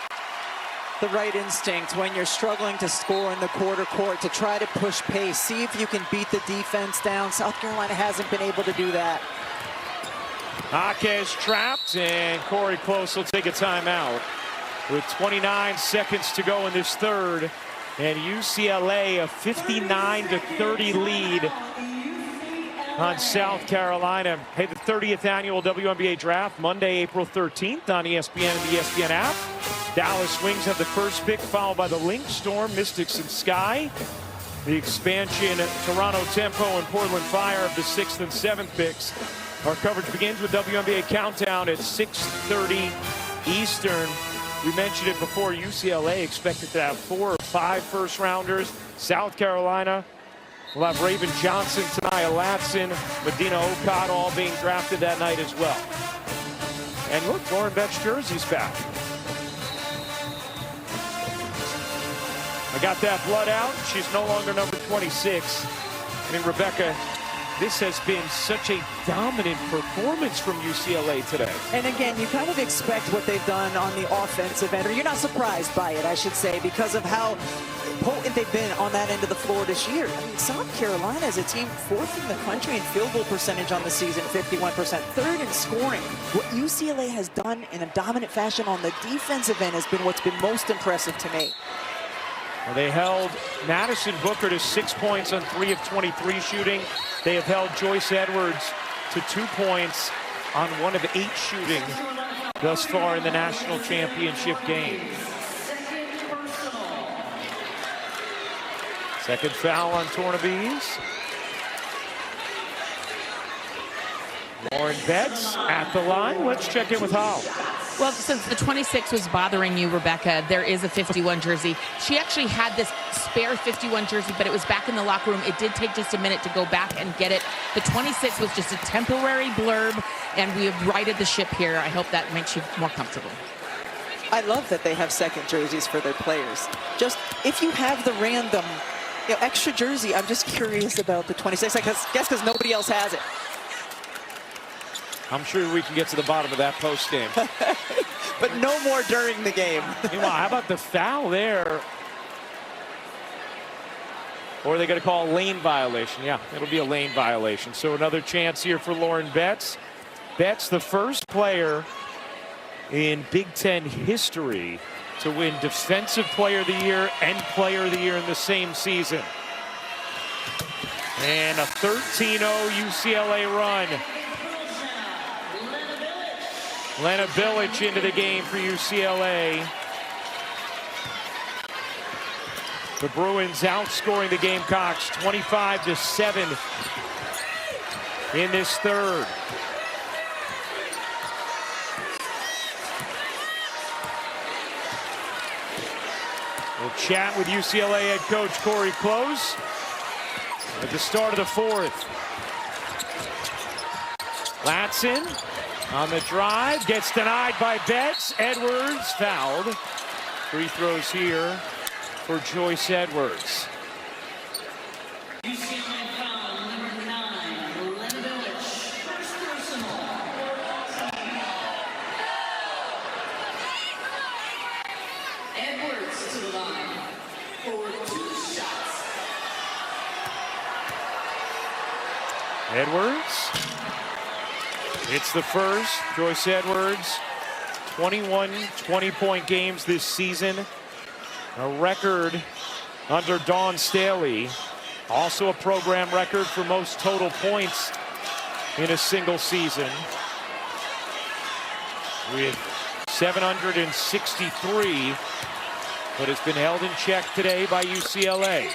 the right instinct when you're struggling to score in the quarter court, to try to push pace, see if you can beat the defense down. South Carolina hasn't been able to do that. Jaquez trapped, and Corey Close will take a timeout with 29 seconds to go in this third. And UCLA a 59-30 lead on South Carolina. Hey, the 30th annual WNBA draft Monday, April 13th on ESPN and the ESPN app. Dallas Wings have the first pick, followed by the Lynx, Storm, Mystics, and Sky. The expansion, Toronto Tempo and Portland Fire have the 6th and 7th picks. Our coverage begins with WNBA Countdown at 6:30 Eastern. We mentioned it before, UCLA expected to have 4 or 5 first-rounders. South Carolina will have Raven Johnson, Tanaya Latson, Medina Okada all being drafted that night as well. And look, Lauren Betts' jersey's back. I got that blood out. She's no longer number 26. I mean, Rebecca, this has been such a dominant performance from UCLA today. And again, you kind of expect what they've done on the offensive end, or you're not surprised by it, I should say, because of how potent they've been on that end of the floor this year. I mean, South Carolina is a team 4th in the country in field goal percentage on the season, 51%, 3rd in scoring. What UCLA has done in a dominant fashion on the defensive end has been what's been most impressive to me. Well, they held Madison Booker to 6 points on 3 of 23 shooting. They have held Joyce Edwards to 2 points on 1 of 8 shooting thus far in the national championship game. Second foul on Tornabees. Lauren Betts at the line. Let's check in with Hal. Well, since the 26 was bothering you, Rebecca, there is a 51 jersey. She actually had this spare 51 jersey, but it was back in the locker room. It did take just a minute to go back and get it. The 26 was just a temporary blurb, and we have righted the ship here. I hope that makes you more comfortable. I love that they have second jerseys for their players. Just if you have the random, extra jersey, I'm just curious about the 26. I guess because nobody else has it. I'm sure we can get to the bottom of that post game. But no more during the game. Meanwhile, how about the foul there? Or are they going to call a lane violation? Yeah, it'll be a lane violation. So another chance here for Lauren Betts. Betts, the first player in Big Ten history to win Defensive Player of the Year and Player of the Year in the same season. And a 13-0 UCLA run. Lena Bilic into the game for UCLA. The Bruins outscoring the Gamecocks 25-7 in this third. We'll chat with UCLA head coach Corey Close at the start of the fourth. Latson on the drive, gets denied by Betts. Edwards fouled. Free throws here for Joyce Edwards. Edwards to the line for 2 shots. Edwards. It's the first. Joyce Edwards, 21 20-point games this season. A record under Dawn Staley. Also a program record for most total points in a single season, with 763, but has been held in check today by UCLA.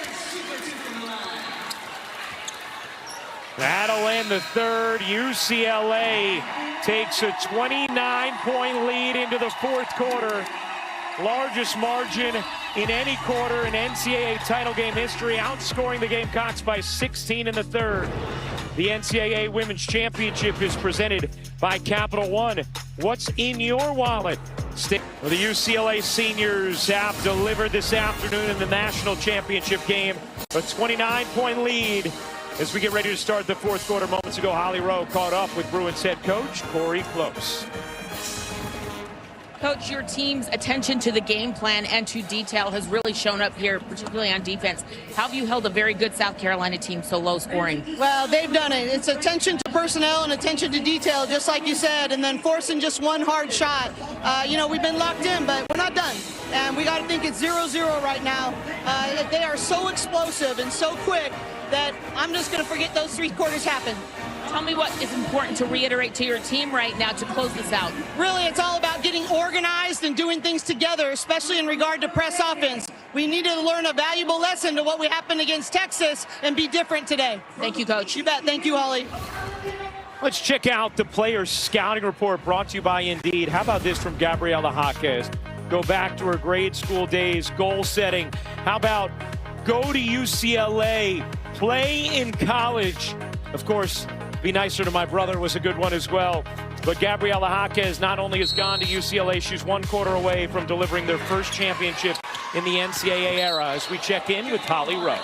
That'll end the third. UCLA takes a 29-point lead into the fourth quarter. Largest margin in any quarter in NCAA title game history, outscoring the Gamecocks by 16 in the third. The NCAA Women's Championship is presented by Capital One. What's in your wallet? The UCLA seniors have delivered this afternoon in the national championship game. A 29-point lead as we get ready to start the fourth quarter. Moments ago, Holly Rowe caught up with Bruins head coach Corey Close. Coach, your team's attention to the game plan and to detail has really shown up here, particularly on defense. How have you held a very good South Carolina team so low scoring? Well, they've done it. It's attention to personnel and attention to detail, just like you said, and then forcing just one hard shot. You know, we've been locked in, but we're not done. And we got to think it's 0-0 right now. They are so explosive and so quick that I'm just going to forget those 3 quarters happened. Tell me what is important to reiterate to your team right now to close this out. Really, it's all about getting organized and doing things together, especially in regard to press offense. We need to learn a valuable lesson to what we happened against Texas and be different today. Thank you, Coach. You bet. Thank you, Holly. Let's check out the players' scouting report brought to you by Indeed. How about this from Gabriela Jaquez? Go back to her grade school days, goal setting. How about go to UCLA, play in college? Of course, be nicer to my brother was a good one as well. But Gabriela Jaquez not only has gone to UCLA, she's 1 quarter away from delivering their first championship in the NCAA era. As we check in with Holly Rowe.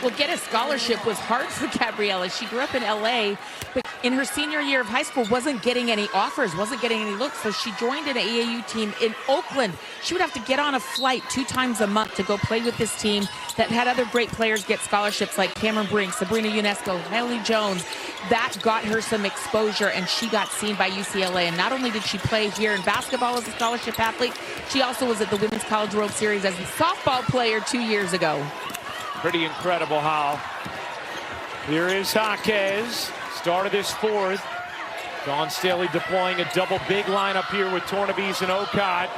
Well, get a scholarship was hard for Gabriela. She grew up in LA, but in her senior year of high school wasn't getting any offers, wasn't getting any looks. So she joined an AAU team in Oakland. She would have to get on a flight 2 times a month to go play with this team that had other great players get scholarships like Cameron Brink, Sabrina Ionesco, Haley Jones. That got her some exposure, and she got seen by UCLA. And not only did she play here in basketball as a scholarship athlete, she also was at the Women's College World Series as a softball player 2 years ago. Pretty incredible how. Here is Jaquez, start of this 4th. Dawn Staley deploying a double big lineup here with Tornabese and Okot.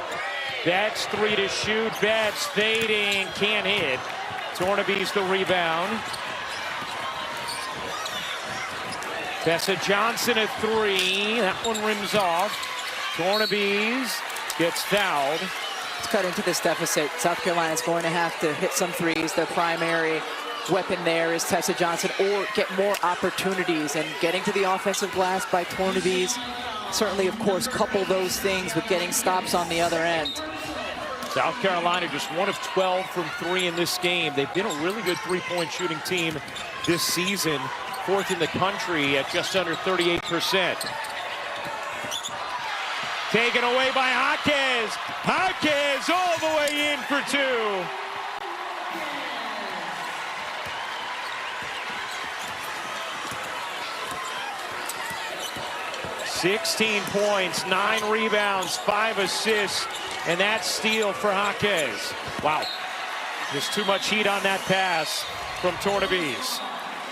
Betts 3 to shoot, Betts fading, can't hit. Tornabese the rebound. Tessa Johnson at 3, that one rims off. Tornabese gets fouled. Let's cut into this deficit. South Carolina's going to have to hit some threes. Their primary weapon there is Tessa Johnson, or get more opportunities. And getting to the offensive glass by Tornabese, certainly, of course, couple those things with getting stops on the other end. South Carolina just 1 of 12 from 3 in this game. They've been a really good 3-point shooting team this season. 4th in the country at just under 38%. Taken away by Jaquez. Jaquez all the way in for 2. $16 points, 9 rebounds, 5 assists, and that steal for Jaquez. Wow, there's too much heat on that pass from Tornabese.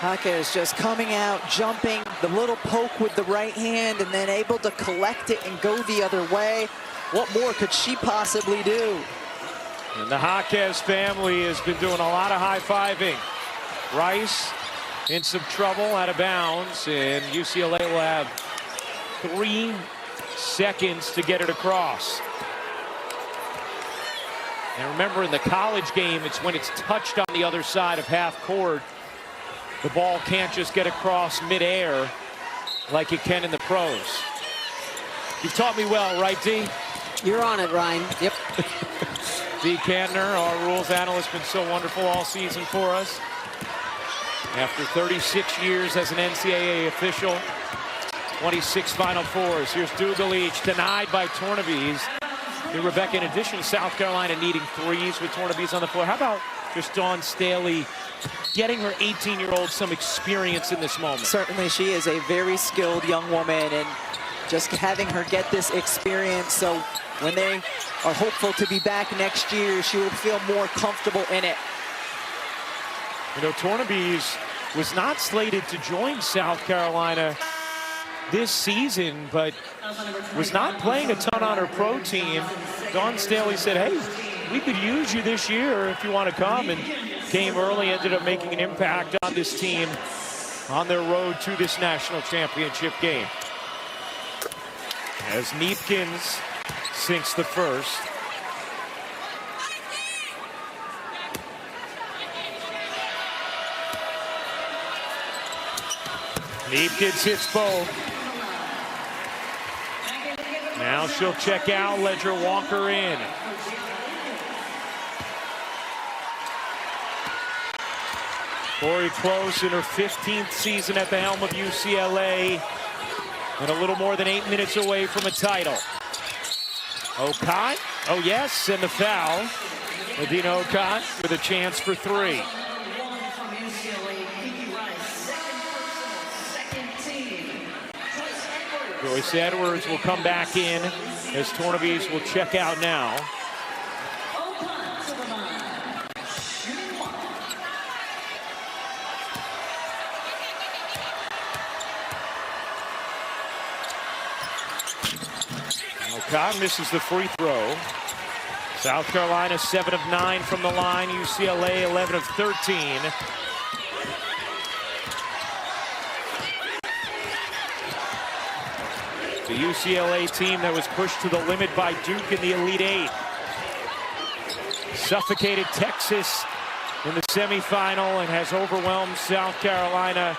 Jaquez just coming out, jumping, the little poke with the right hand, and then able to collect it and go the other way. What more could she possibly do? And the Jaquez family has been doing a lot of high-fiving. Rice in some trouble, out of bounds, and UCLA will have 3 seconds to get it across. And remember, in the college game, it's when it's touched on the other side of half court. The ball can't just get across midair like it can in the pros. You've taught me well, right, D? You're on it, Ryan. Yep. D. Kantner, our rules analyst, been so wonderful all season for us. After 36 years as an NCAA official, 26 Final Fours. Here's Dugalich, denied by Tornabese. Hey, Rebecca, in addition to South Carolina needing threes with Tornabese on the floor, how about just Dawn Staley getting her 18-year-old some experience in this moment? Certainly, she is a very skilled young woman, and just having her get this experience, so when they are hopeful to be back next year, she will feel more comfortable in it. You know, Tornabese was not slated to join South Carolina this season, but was not playing a ton on her pro team. Dawn Staley said, hey, we could use you this year if you want to come, and came early, ended up making an impact on this team on their road to this national championship game. As Neepkins sinks the first. Neepkins hits both. Now she'll check out, Ledger Walker in. Corey Close in her 15th season at the helm of UCLA, and a little more than 8 minutes away from a title. Okot, oh yes, and the foul. Adina Okot with a chance for 3. Joyce Edwards will come back in as Tornabees will check out now. Okot misses the free throw. South Carolina 7 of 9 from the line. UCLA 11 of 13. The UCLA team that was pushed to the limit by Duke in the Elite Eight suffocated Texas in the semifinal and has overwhelmed South Carolina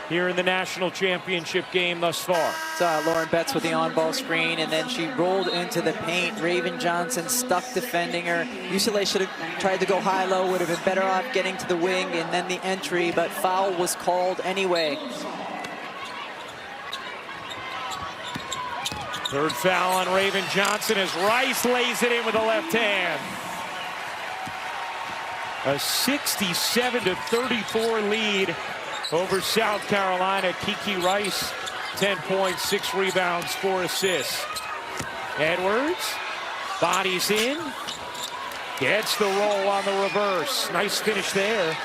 here in the national championship game thus far. Lauren Betts with the on-ball screen, and then she rolled into the paint. Raven Johnson stuck defending her. UCLA should have tried to go high-low, would have been better off getting to the wing and then the entry, but foul was called anyway. Third foul on Raven Johnson as Rice lays it in with the left hand. A 67-34 lead over South Carolina. Kiki Rice, 10 points, 6 rebounds, 4 assists. Edwards, bodies in, gets the roll on the reverse. Nice finish there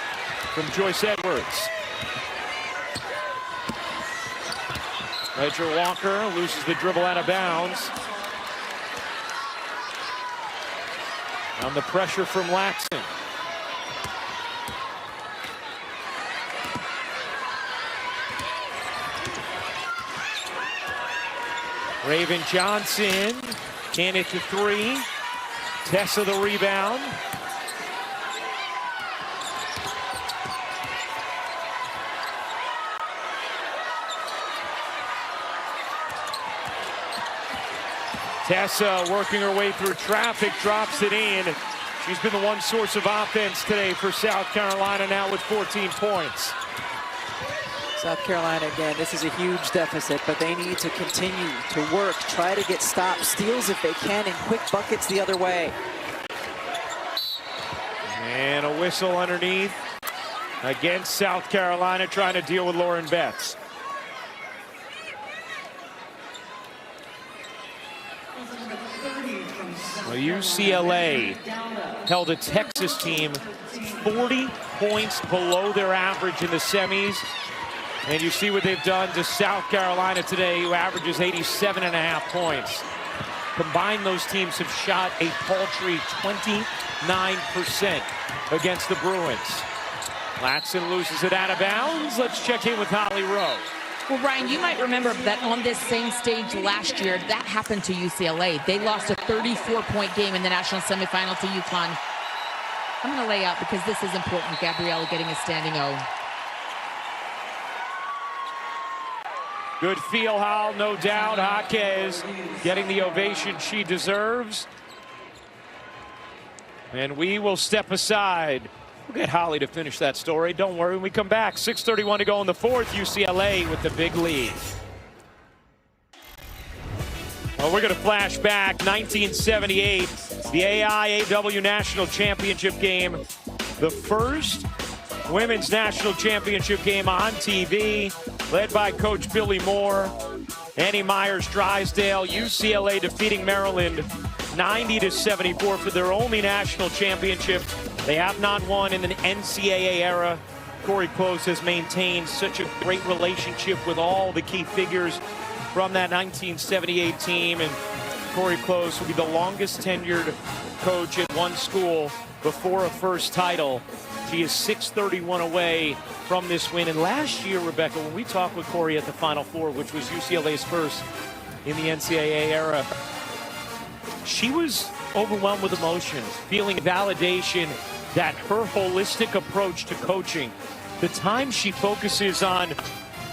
from Joyce Edwards. Ledger Walker loses the dribble out of bounds. On the pressure from Laxton. Raven Johnson can hit the 3. Tessa the rebound. Tessa working her way through traffic, drops it in. She's been the one source of offense today for South Carolina, now with 14 points. South Carolina, again, this is a huge deficit, but they need to continue to work, try to get stops, steals if they can, and quick buckets the other way. And a whistle underneath against South Carolina, trying to deal with Lauren Betts. Well, UCLA held a Texas team 40 points below their average in the semis. And you see what they've done to South Carolina today, who averages 87.5 points. Combined, those teams have shot a paltry 29% against the Bruins. Latson loses it out of bounds. Let's check in with Holly Rowe. Well, Ryan, you might remember that on this same stage last year, that happened to UCLA. They lost a 34-point game in the national semifinal to UConn. I'm going to lay out because this is important. Gabriella getting a standing O. Good feel, Hal, no doubt. Jaquez getting the ovation she deserves. And we will step aside. We'll get Holly to finish that story. Don't worry, when we come back, 6:31 to go in the fourth. UCLA with the big lead. Well, we're going to flash back 1978, the AIAW National Championship game, the first women's national championship game on TV, led by Coach Billy Moore. Annie Myers-Drysdale, UCLA defeating Maryland 90-74 for their only national championship. They have not won in the NCAA era. Corey Close has maintained such a great relationship with all the key figures from that 1978 team. And Corey Close will be the longest tenured coach at one school before a first title. She is 631 away from this win. And last year, Rebecca, when we talked with Corey at the Final Four, which was UCLA's first in the NCAA era, she was overwhelmed with emotions, feeling validation that her holistic approach to coaching, the time she focuses on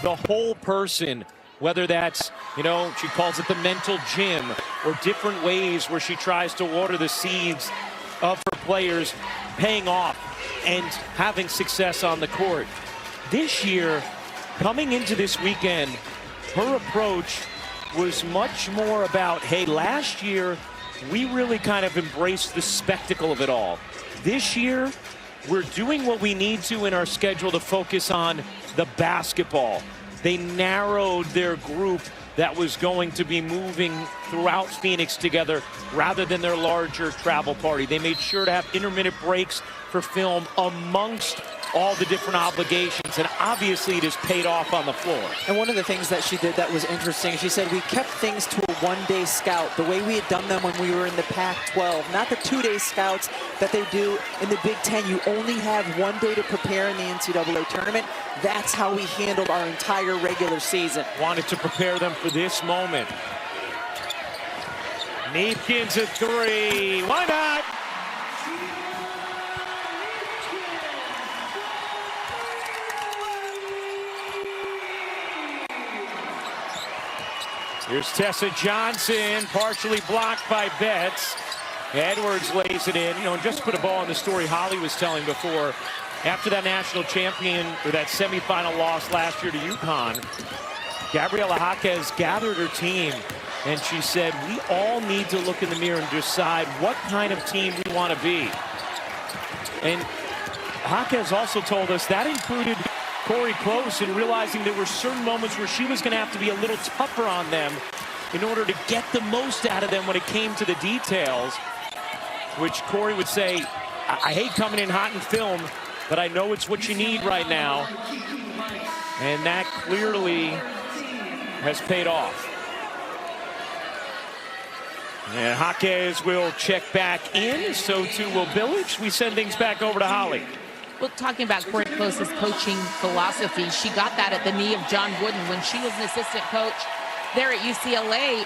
the whole person, whether that's, she calls it the mental gym, or different ways where she tries to water the seeds of her players, paying off and having success on the court. This year, coming into this weekend, her approach was much more about, hey, last year we really kind of embraced the spectacle of it all. This year, we're doing what we need to in our schedule to focus on the basketball. They narrowed their group that was going to be moving throughout Phoenix together rather than their larger travel party. They made sure to have intermittent breaks for film amongst all the different obligations, and obviously it has paid off on the floor. And one of the things that she did that was interesting, she said we kept things to a one-day scout, the way we had done them when we were in the Pac-12, not the two-day scouts that they do in the Big Ten. You only have 1 day to prepare in the NCAA tournament. That's how we handled our entire regular season. Wanted to prepare them for this moment. Neefkins at 3. Why not? Here's Tessa Johnson, partially blocked by Betts. Edwards lays it in. You know, and just put a ball on the story Holly was telling before. After that national champion, or that semifinal loss last year to UConn, Gabriela Jaquez gathered her team, and she said, we all need to look in the mirror and decide what kind of team we want to be. And Jaquez also told us that included Corey Close, and realizing there were certain moments where she was going to have to be a little tougher on them in order to get the most out of them when it came to the details, which Corey would say, I hate coming in hot in film, but I know it's what you need right now. And that clearly has paid off. And Jaquez will check back in, so too will Village. We send things back over to Holly. Well, talking about Corey Close's coaching philosophy, she got that at the knee of John Wooden when she was an assistant coach there at UCLA.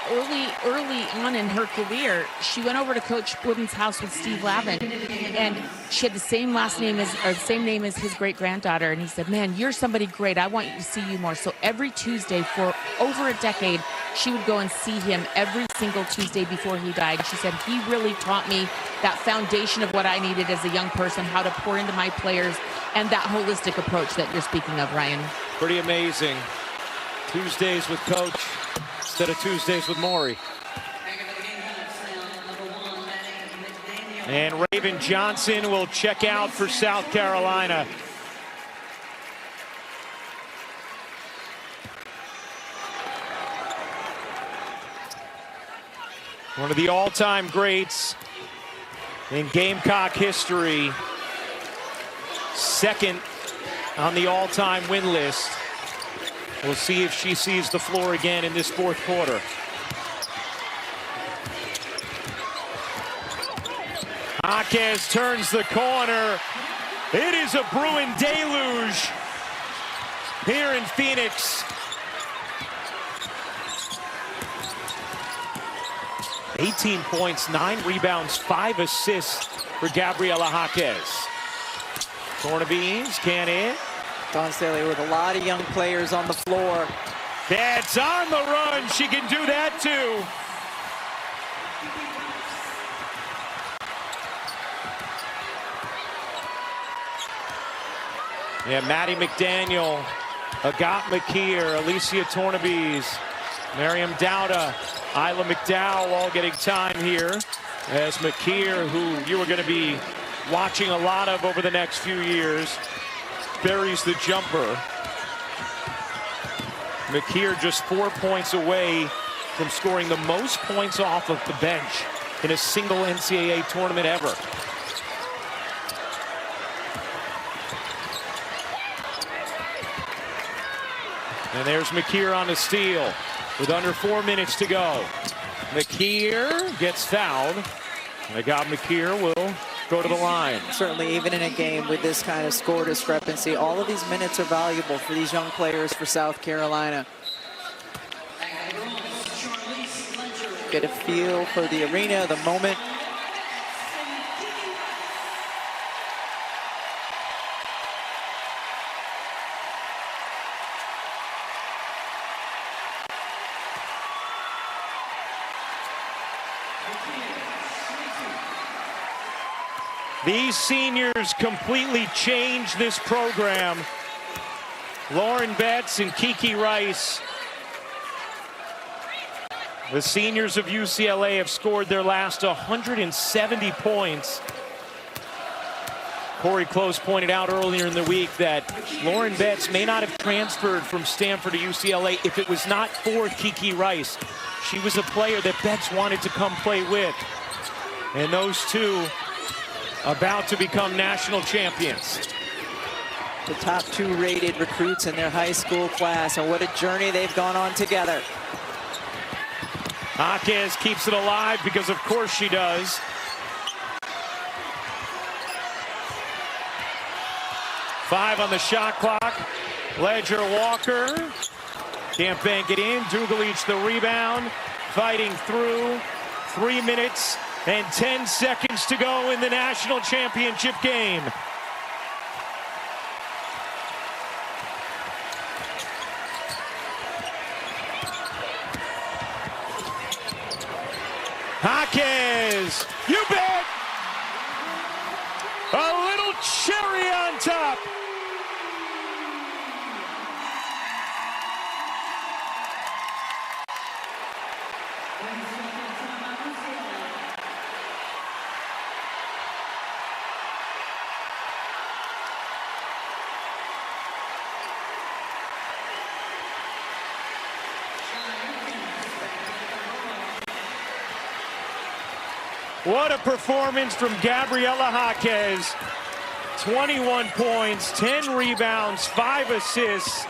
Early on in her career, she went over to Coach Wooden's house with Steve Lavin, and she had the same last name as, or the same name as his great-granddaughter. And he said, man, you're somebody great. I want you to see you more. So every Tuesday for over a decade, she would go and see him every single Tuesday before he died. She said, he really taught me that foundation of what I needed as a young person, how to pour into my players, and that holistic approach that you're speaking of, Ryan. Pretty amazing. Tuesdays with Coach instead of Tuesdays with Maury. And Raven Johnson will check out for South Carolina. One of the all-time greats in Gamecock history. Second on the all-time win list. We'll see if she sees the floor again in this fourth quarter. Jaquez turns the corner. It is a Bruin deluge here in Phoenix. 18 points, 9 rebounds, 5 assists for Gabriela Jaquez. Tornabeans can't hit. Dawn Staley with a lot of young players on the floor. That's on the run. She can do that too. Yeah, Maddie McDaniel, Agat McKeer, Alicia Tornabees, Miriam Dowda, Isla McDowell all getting time here. As McKeer, who you are going to be watching a lot of over the next few years, buries the jumper. McKeer just 4 points away from scoring the most points off of the bench in a single NCAA tournament ever. And there's McKeer on the steal with under 4 minutes to go. McKeer gets fouled. Agat McKeer will go to the line. Certainly, even in a game with this kind of score discrepancy, all of these minutes are valuable for these young players for South Carolina. Get a feel for the arena, the moment. These seniors completely changed this program. Lauren Betts and Kiki Rice. The seniors of UCLA have scored their last 170 points. Corey Close pointed out earlier in the week that Lauren Betts may not have transferred from Stanford to UCLA if it was not for Kiki Rice. She was a player that Betts wanted to come play with. And those two about to become national champions. The top 2 rated recruits in their high school class, and what a journey they've gone on together. Jaquez keeps it alive because of course she does. Five on the shot clock. Ledger Walker can't bank it in. Dugalich the rebound, fighting through. 3 minutes and 10 seconds to go in the national championship game. Jaquez, you bet! A little cherry on top. What a performance from Gabriela Jaquez. 21 points, 10 rebounds, 5 assists.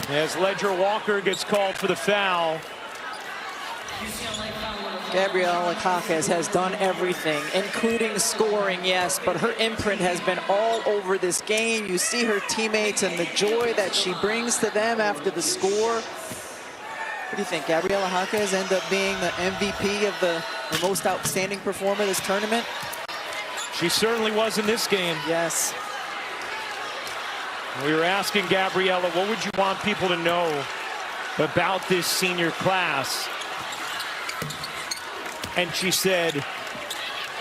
As Ledger Walker gets called for the foul. Gabriela Jaquez has done everything, including scoring, yes, but her imprint has been all over this game. You see her teammates and the joy that she brings to them after the score. What do you think? Gabriela Jaquez end up being the MVP of the most outstanding performer this tournament? She certainly was in this game. Yes. We were asking Gabriela, what would you want people to know about this senior class? And she said,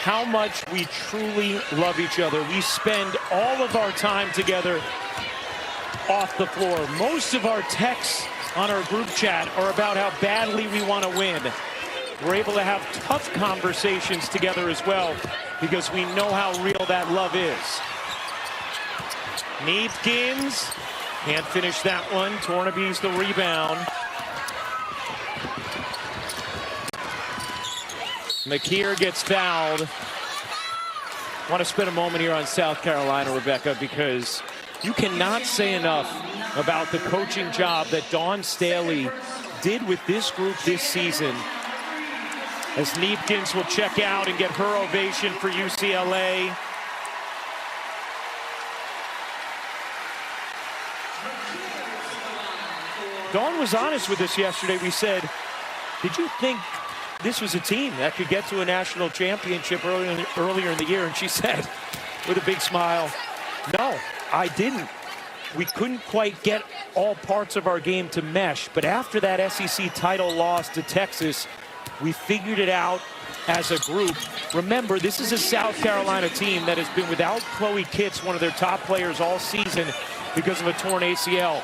how much we truly love each other. We spend all of our time together off the floor. Most of our texts on our group chat are about how badly we want to win. We're able to have tough conversations together as well because we know how real that love is. Neepkins can't finish that one. Tornaby's the rebound. McKeer gets fouled. I want to spend a moment here on South Carolina, Rebecca, because you cannot say enough about the coaching job that Dawn Staley did with this group this season. As Neepkins will check out and get her ovation for UCLA. Dawn was honest with us yesterday. We said, did you think this was a team that could get to a national championship earlier in the year? And she said, with a big smile, no, I didn't. We couldn't quite get all parts of our game to mesh. But after that SEC title loss to Texas, we figured it out as a group. Remember, this is a South Carolina team that has been without Chloe Kitts, one of their top players all season, because of a torn ACL.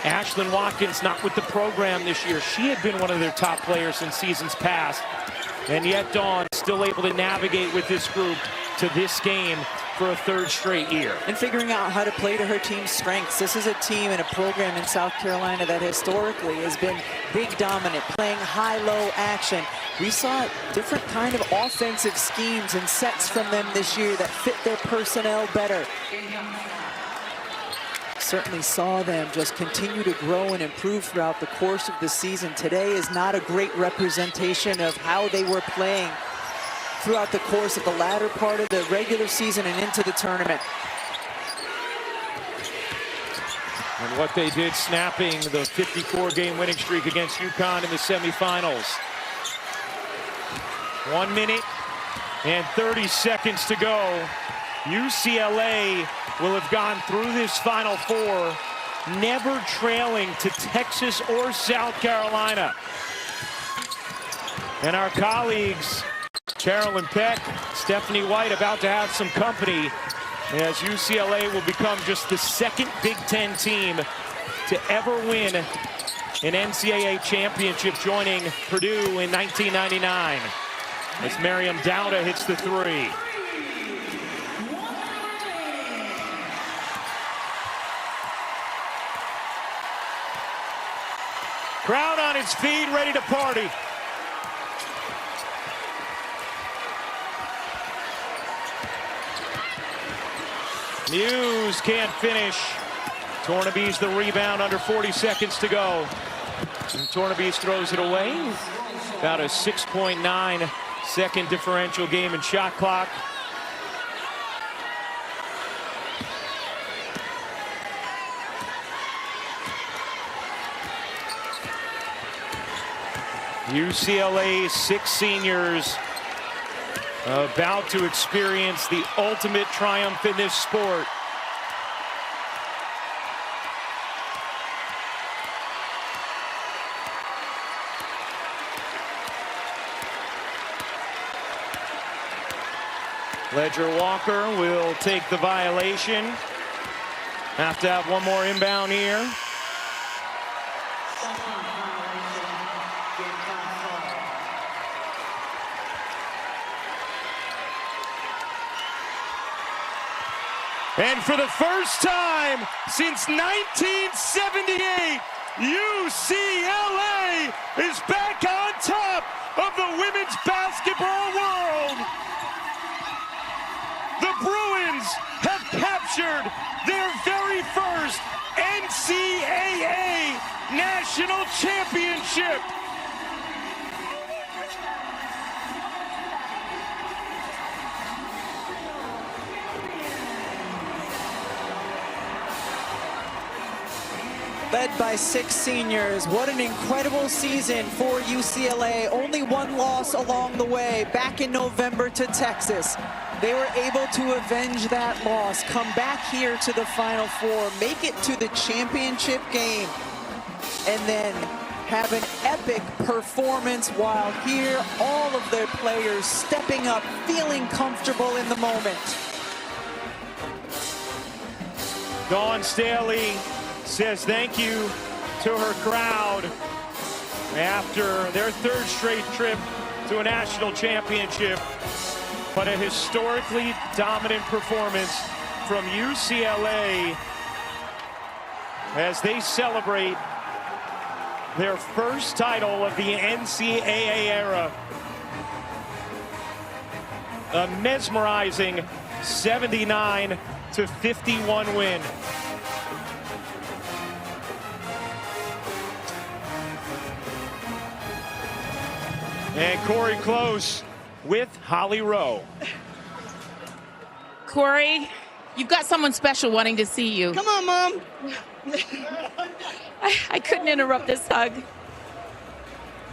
Ashlyn Watkins not with the program this year. She had been one of their top players in seasons past. And yet Dawn still able to navigate with this group to this game for a third straight year. And figuring out how to play to her team's strengths. This is a team and a program in South Carolina that historically has been big dominant, playing high-low action. We saw different kind of offensive schemes and sets from them this year that fit their personnel better. Certainly saw them just continue to grow and improve throughout the course of the season. Today is not a great representation of how they were playing throughout the course of the latter part of the regular season and into the tournament. And what they did snapping the 54-game winning streak against UConn in the semifinals. 1 minute and 30 seconds to go. UCLA will have gone through this Final Four never trailing to Texas or South Carolina. And our colleagues, Carolyn Peck, Stephanie White, about to have some company as UCLA will become just the second Big Ten team to ever win an NCAA championship, joining Purdue in 1999. As Miriam Dowda hits the three. Crowd on its feet, ready to party. Muse can't finish. Tornabee's the rebound, under 40 seconds to go. And Tornabee's throws it away. About a 6.9 second differential game in shot clock. UCLA's 6 seniors about to experience the ultimate triumph in this sport. Ledger Walker will take the violation. Have to have one more inbound here. And for the first time since 1978, UCLA is back on top of the women's basketball world. The Bruins have captured their very first NCAA national championship. Led by 6 seniors. What an incredible season for UCLA. Only one loss along the way, back in November to Texas. They were able to avenge that loss, come back here to the Final Four, make it to the championship game, and then have an epic performance while here, all of their players stepping up, feeling comfortable in the moment. Dawn Staley says thank you to her crowd after their 3rd straight trip to a national championship. But a historically dominant performance from UCLA as they celebrate their first title of the NCAA era. A mesmerizing 79-51 win. And Corey Close with Holly Rowe. Corey, you've got someone special wanting to see you. Come on, Mom. I couldn't interrupt this hug.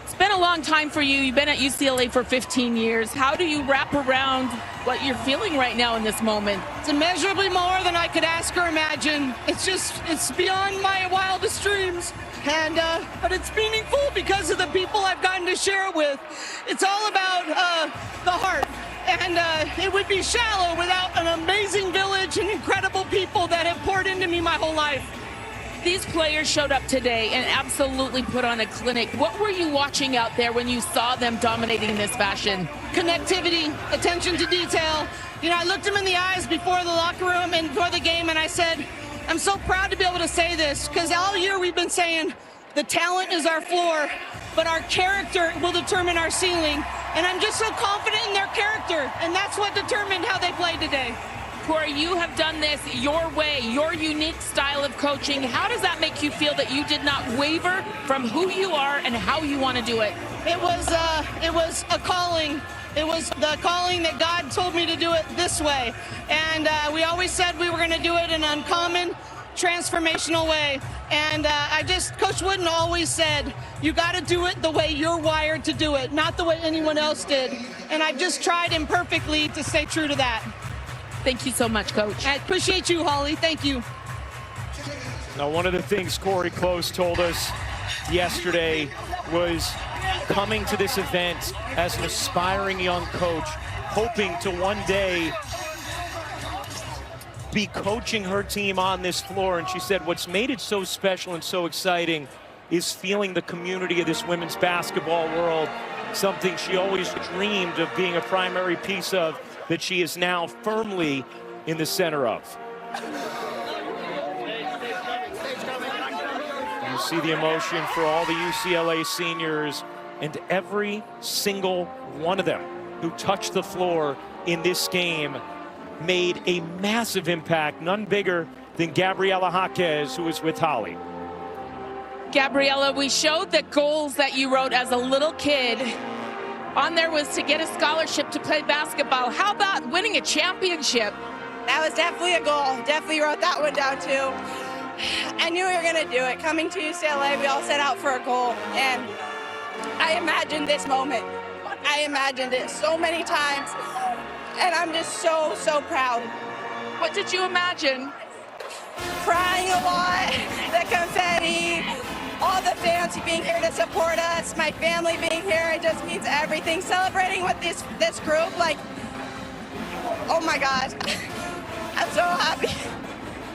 It's been a long time for you. You've been at UCLA for 15 years. How do you wrap around what you're feeling right now in this moment? It's immeasurably more than I could ask or imagine. It's beyond my wildest dreams. But it's meaningful because of the people I've gotten to share it with. It's all about the heart. And it would be shallow without an amazing village and incredible people that have poured into me my whole life. These players showed up today and absolutely put on a clinic. What were you watching out there when you saw them dominating this fashion? Connectivity, attention to detail. You know, I looked them in the eyes before the locker room and before the game, and I said, I'm so proud to be able to say this, because all year we've been saying the talent is our floor, but our character will determine our ceiling. And I'm just so confident in their character, and that's what determined how they played today. Corey, you have done this your way, your unique style of coaching. How does that make you feel that you did not waver from who you are and how you want to do it? It was a calling. It was the calling that God told me to do it this way. And we always said we were going to do it in an uncommon, transformational way. And Coach Wooden always said, you got to do it the way you're wired to do it, not the way anyone else did. And I've just tried imperfectly to stay true to that. Thank you so much, Coach. I appreciate you, Holly. Thank you. Now, one of the things Corey Close told us yesterday was coming to this event as an aspiring young coach, hoping to one day be coaching her team on this floor. And she said what's made it so special and so exciting is feeling the community of this women's basketball world, something she always dreamed of being a primary piece of, that she is now firmly in the center of. You see the emotion for all the UCLA seniors, and every single one of them who touched the floor in this game made a massive impact, none bigger than Gabriela Jaquez, who is with Holly. Gabriela, we showed the goals that you wrote as a little kid. On there was to get a scholarship to play basketball. How about winning a championship? That was definitely a goal. Definitely wrote that one down too. I knew we were going to do it. Coming to UCLA, we all set out for a goal, and I imagined this moment. I imagined it so many times, and I'm just so, so proud. What did you imagine? Crying a lot, the confetti, all the fans being here to support us, my family being here, it just means everything. Celebrating with this group, like, oh my God, I'm so happy.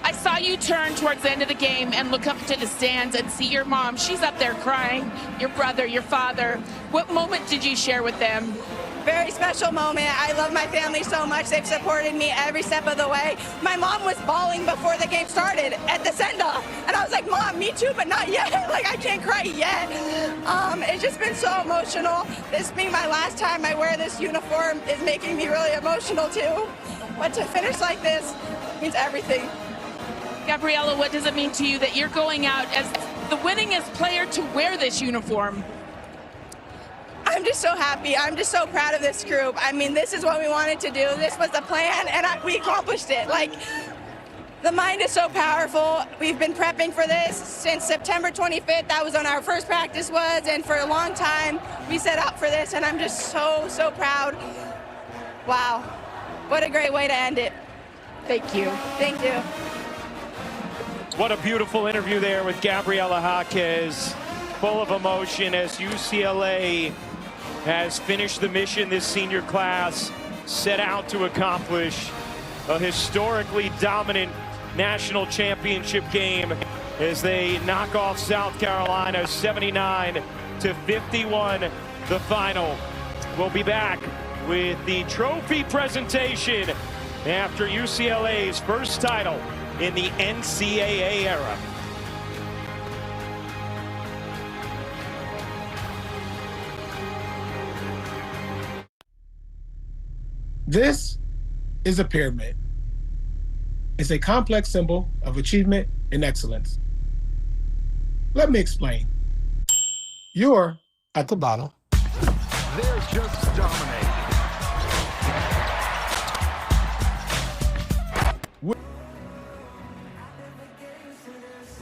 I saw you turn towards the end of the game and look up to the stands and see your mom. She's up there crying, your brother, your father. What moment did you share with them? Very special moment. I love my family so much. They've supported me every step of the way. My mom was bawling before the game started at the send-off. And I was like, Mom, me too, but not yet. Like, I can't cry yet. It's just been so emotional. This being my last time I wear this uniform is making me really emotional too. But to finish like this means everything. Gabriela, what does it mean to you that you're going out as the winningest player to wear this uniform? I'm just so happy. I'm just so proud of this group. I mean, this is what we wanted to do. This was the plan, and we accomplished it. Like, the mind is so powerful. We've been prepping for this since September 25th. That was when our first practice was, and for a long time, we set out for this, and I'm just so, so proud. Wow. What a great way to end it. Thank you. Thank you. What a beautiful interview there with Gabriela Jaquez, full of emotion as UCLA has finished the mission this senior class set out to accomplish, a historically dominant national championship game as they knock off South Carolina 79-51, the final. We'll be back with the trophy presentation after UCLA's first title in the NCAA era. This is a pyramid. It's a complex symbol of achievement and excellence. Let me explain. You're at the bottom. They're just dominating.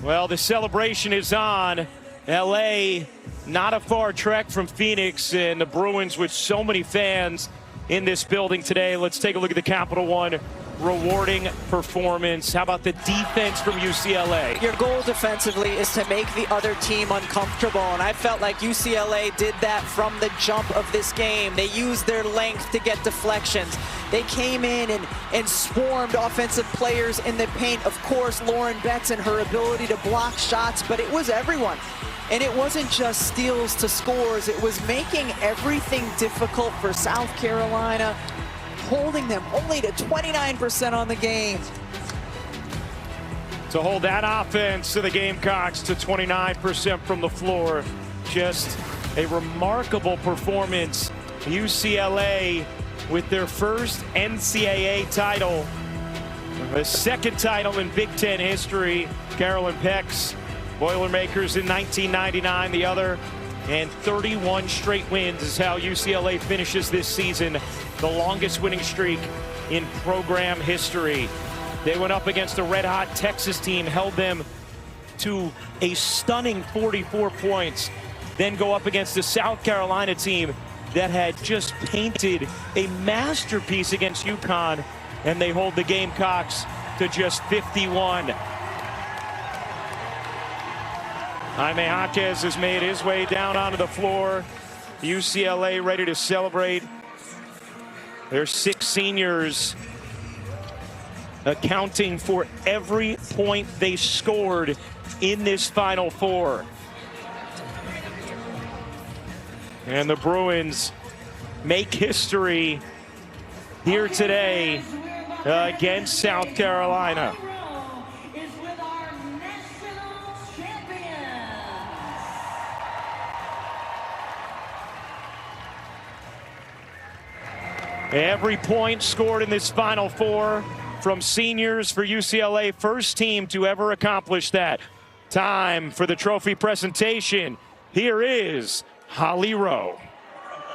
Well, the celebration is on. LA, not a far trek from Phoenix, and the Bruins with so many fans in this building today. Let's take a look at the Capital One rewarding performance. How about the defense from UCLA? Your goal defensively is to make the other team uncomfortable, and I felt like UCLA did that from the jump of this game. They used their length to get deflections. They came in and swarmed offensive players in the paint. Of course, Lauren Betts and her ability to block shots, but it was everyone. And it wasn't just steals to scores. It was making everything difficult for South Carolina, holding them only to 29% on the game. To hold that offense to the Gamecocks to 29% from the floor. Just a remarkable performance. UCLA with their first NCAA title, the second title in Big Ten history. Carolyn Peck's Boilermakers in 1999, the other, and 31 straight wins is how UCLA finishes this season, the longest winning streak in program history. They went up against a red-hot Texas team, held them to a stunning 44 points, then go up against the South Carolina team that had just painted a masterpiece against UConn, and they hold the Gamecocks to just 51. Jaime Jaquez has made his way down onto the floor. UCLA ready to celebrate. Their 6 seniors accounting for every point they scored in this Final Four. And the Bruins make history here today against South Carolina. Every point scored in this Final Four from seniors for UCLA, first team to ever accomplish that. Time for the trophy presentation. Here is Holly Rowe.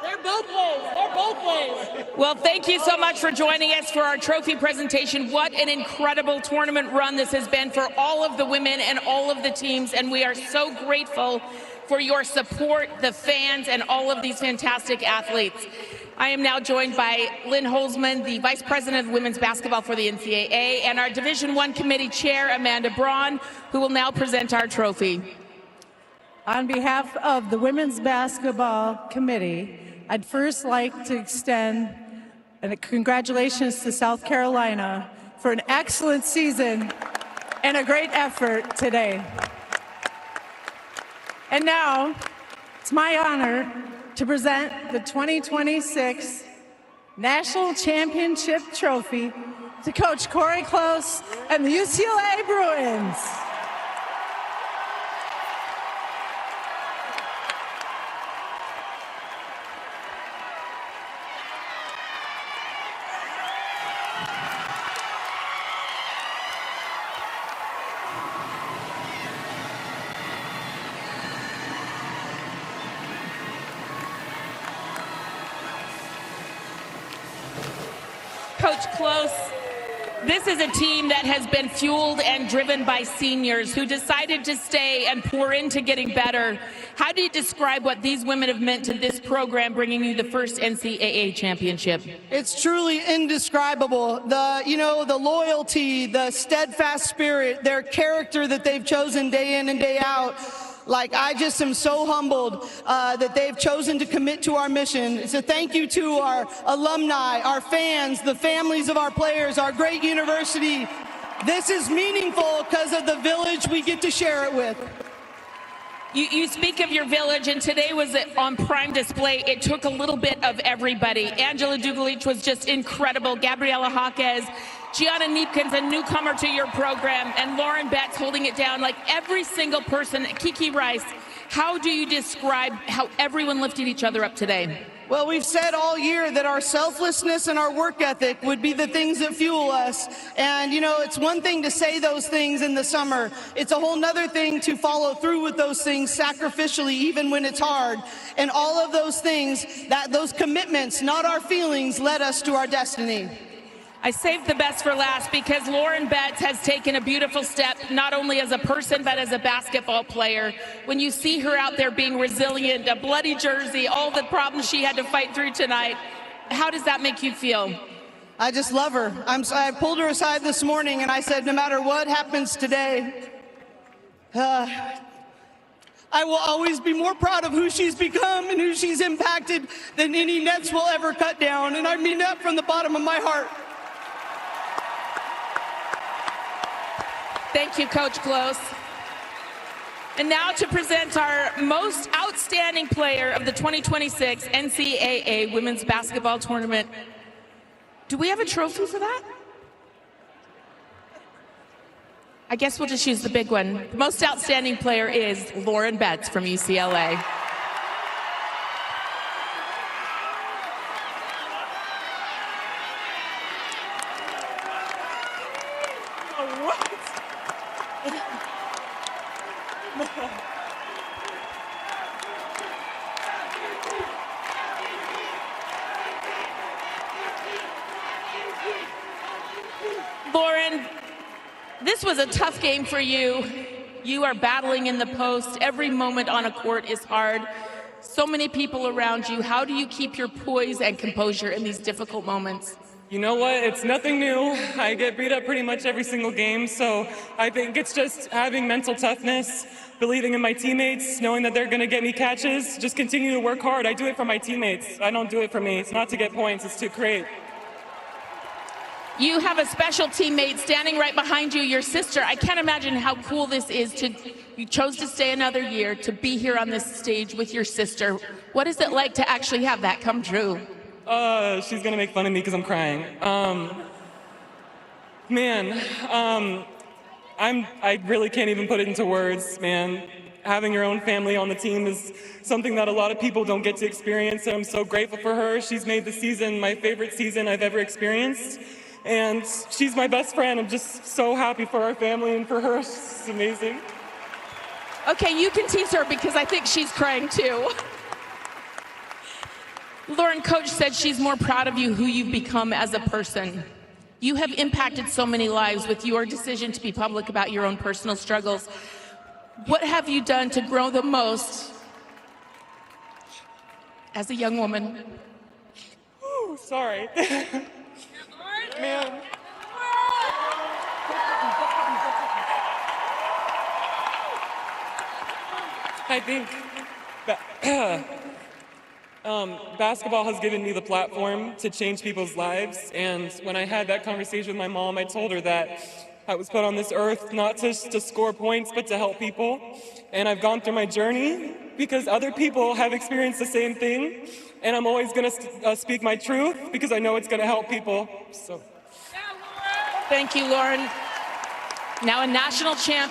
They're both ways. They're both ways. Well, thank you so much for joining us for our trophy presentation. What an incredible tournament run this has been for all of the women and all of the teams, and we are so grateful for your support, the fans, and all of these fantastic athletes. I am now joined by Lynn Holzman, the Vice President of Women's Basketball for the NCAA, and our Division I Committee Chair, Amanda Braun, who will now present our trophy. On behalf of the Women's Basketball Committee, I'd first like to extend congratulations to South Carolina for an excellent season and a great effort today. And now, it's my honor to present the 2026 National Championship Trophy to Coach Corey Close and the UCLA Bruins. Coach Close, this is a team that has been fueled and driven by seniors who decided to stay and pour into getting better. How do you describe what these women have meant to this program, bringing you the first NCAA championship? It's truly indescribable. The loyalty, the steadfast spirit, their character that they've chosen day in and day out. Like, I just am so humbled that they've chosen to commit to our mission. It's a thank you to our alumni, our fans, the families of our players, our great university. This is meaningful because of the village we get to share it with. You speak of your village, and today was on prime display. It took a little bit of everybody. Angela Dugalich was just incredible. Gabriela Jaquez, Gianna Neepkins, a newcomer to your program, and Lauren Betts holding it down. Like every single person, Kiki Rice. How do you describe how everyone lifted each other up today? Well, we've said all year that our selflessness and our work ethic would be the things that fuel us. And, it's one thing to say those things in the summer. It's a whole nother thing to follow through with those things sacrificially, even when it's hard. And all of those things, those commitments, not our feelings, led us to our destiny. I saved the best for last because Lauren Betts has taken a beautiful step, not only as a person, but as a basketball player. When you see her out there being resilient, a bloody jersey, all the problems she had to fight through tonight, how does that make you feel? I just love her. I pulled her aside this morning and I said, no matter what happens today, I will always be more proud of who she's become and who she's impacted than any nets will ever cut down. And I mean that from the bottom of my heart. Thank you, Coach Close. And now to present our most outstanding player of the 2026 NCAA Women's Basketball Tournament. Do we have a trophy for that? I guess we'll just use the big one. The most outstanding player is Lauren Betts from UCLA. Lauren, this was a tough game for you. You are battling in the post. Every moment on a court is hard. So many people around you. How do you keep your poise and composure in these difficult moments? You know what? It's nothing new. I get beat up pretty much every single game, so I think it's just having mental toughness, believing in my teammates, knowing that they're going to get me catches, just continue to work hard. I do it for my teammates. I don't do it for me. It's not to get points, it's to create. You have a special teammate standing right behind you, your sister. I can't imagine how cool this is you chose to stay another year to be here on this stage with your sister. What is it like to actually have that come true? She's gonna make fun of me because I'm crying. I really can't even put it into words, man. Having your own family on the team is something that a lot of people don't get to experience, and I'm so grateful for her. She's made the season my favorite season I've ever experienced, and she's my best friend. I'm just so happy for our family and for her. She's amazing. Okay, you can tease her because I think she's crying too. Lauren, Coach said she's more proud of you, who you've become as a person. You have impacted so many lives with your decision to be public about your own personal struggles. What have you done to grow the most as a young woman? Ooh, sorry. Man. I think basketball has given me the platform to change people's lives, and when I had that conversation with my mom, I told her that I was put on this earth not just to score points, but to help people. And I've gone through my journey because other people have experienced the same thing, and I'm always going to speak my truth because I know it's going to help people. So. Thank you, Lauren. Now a national champ.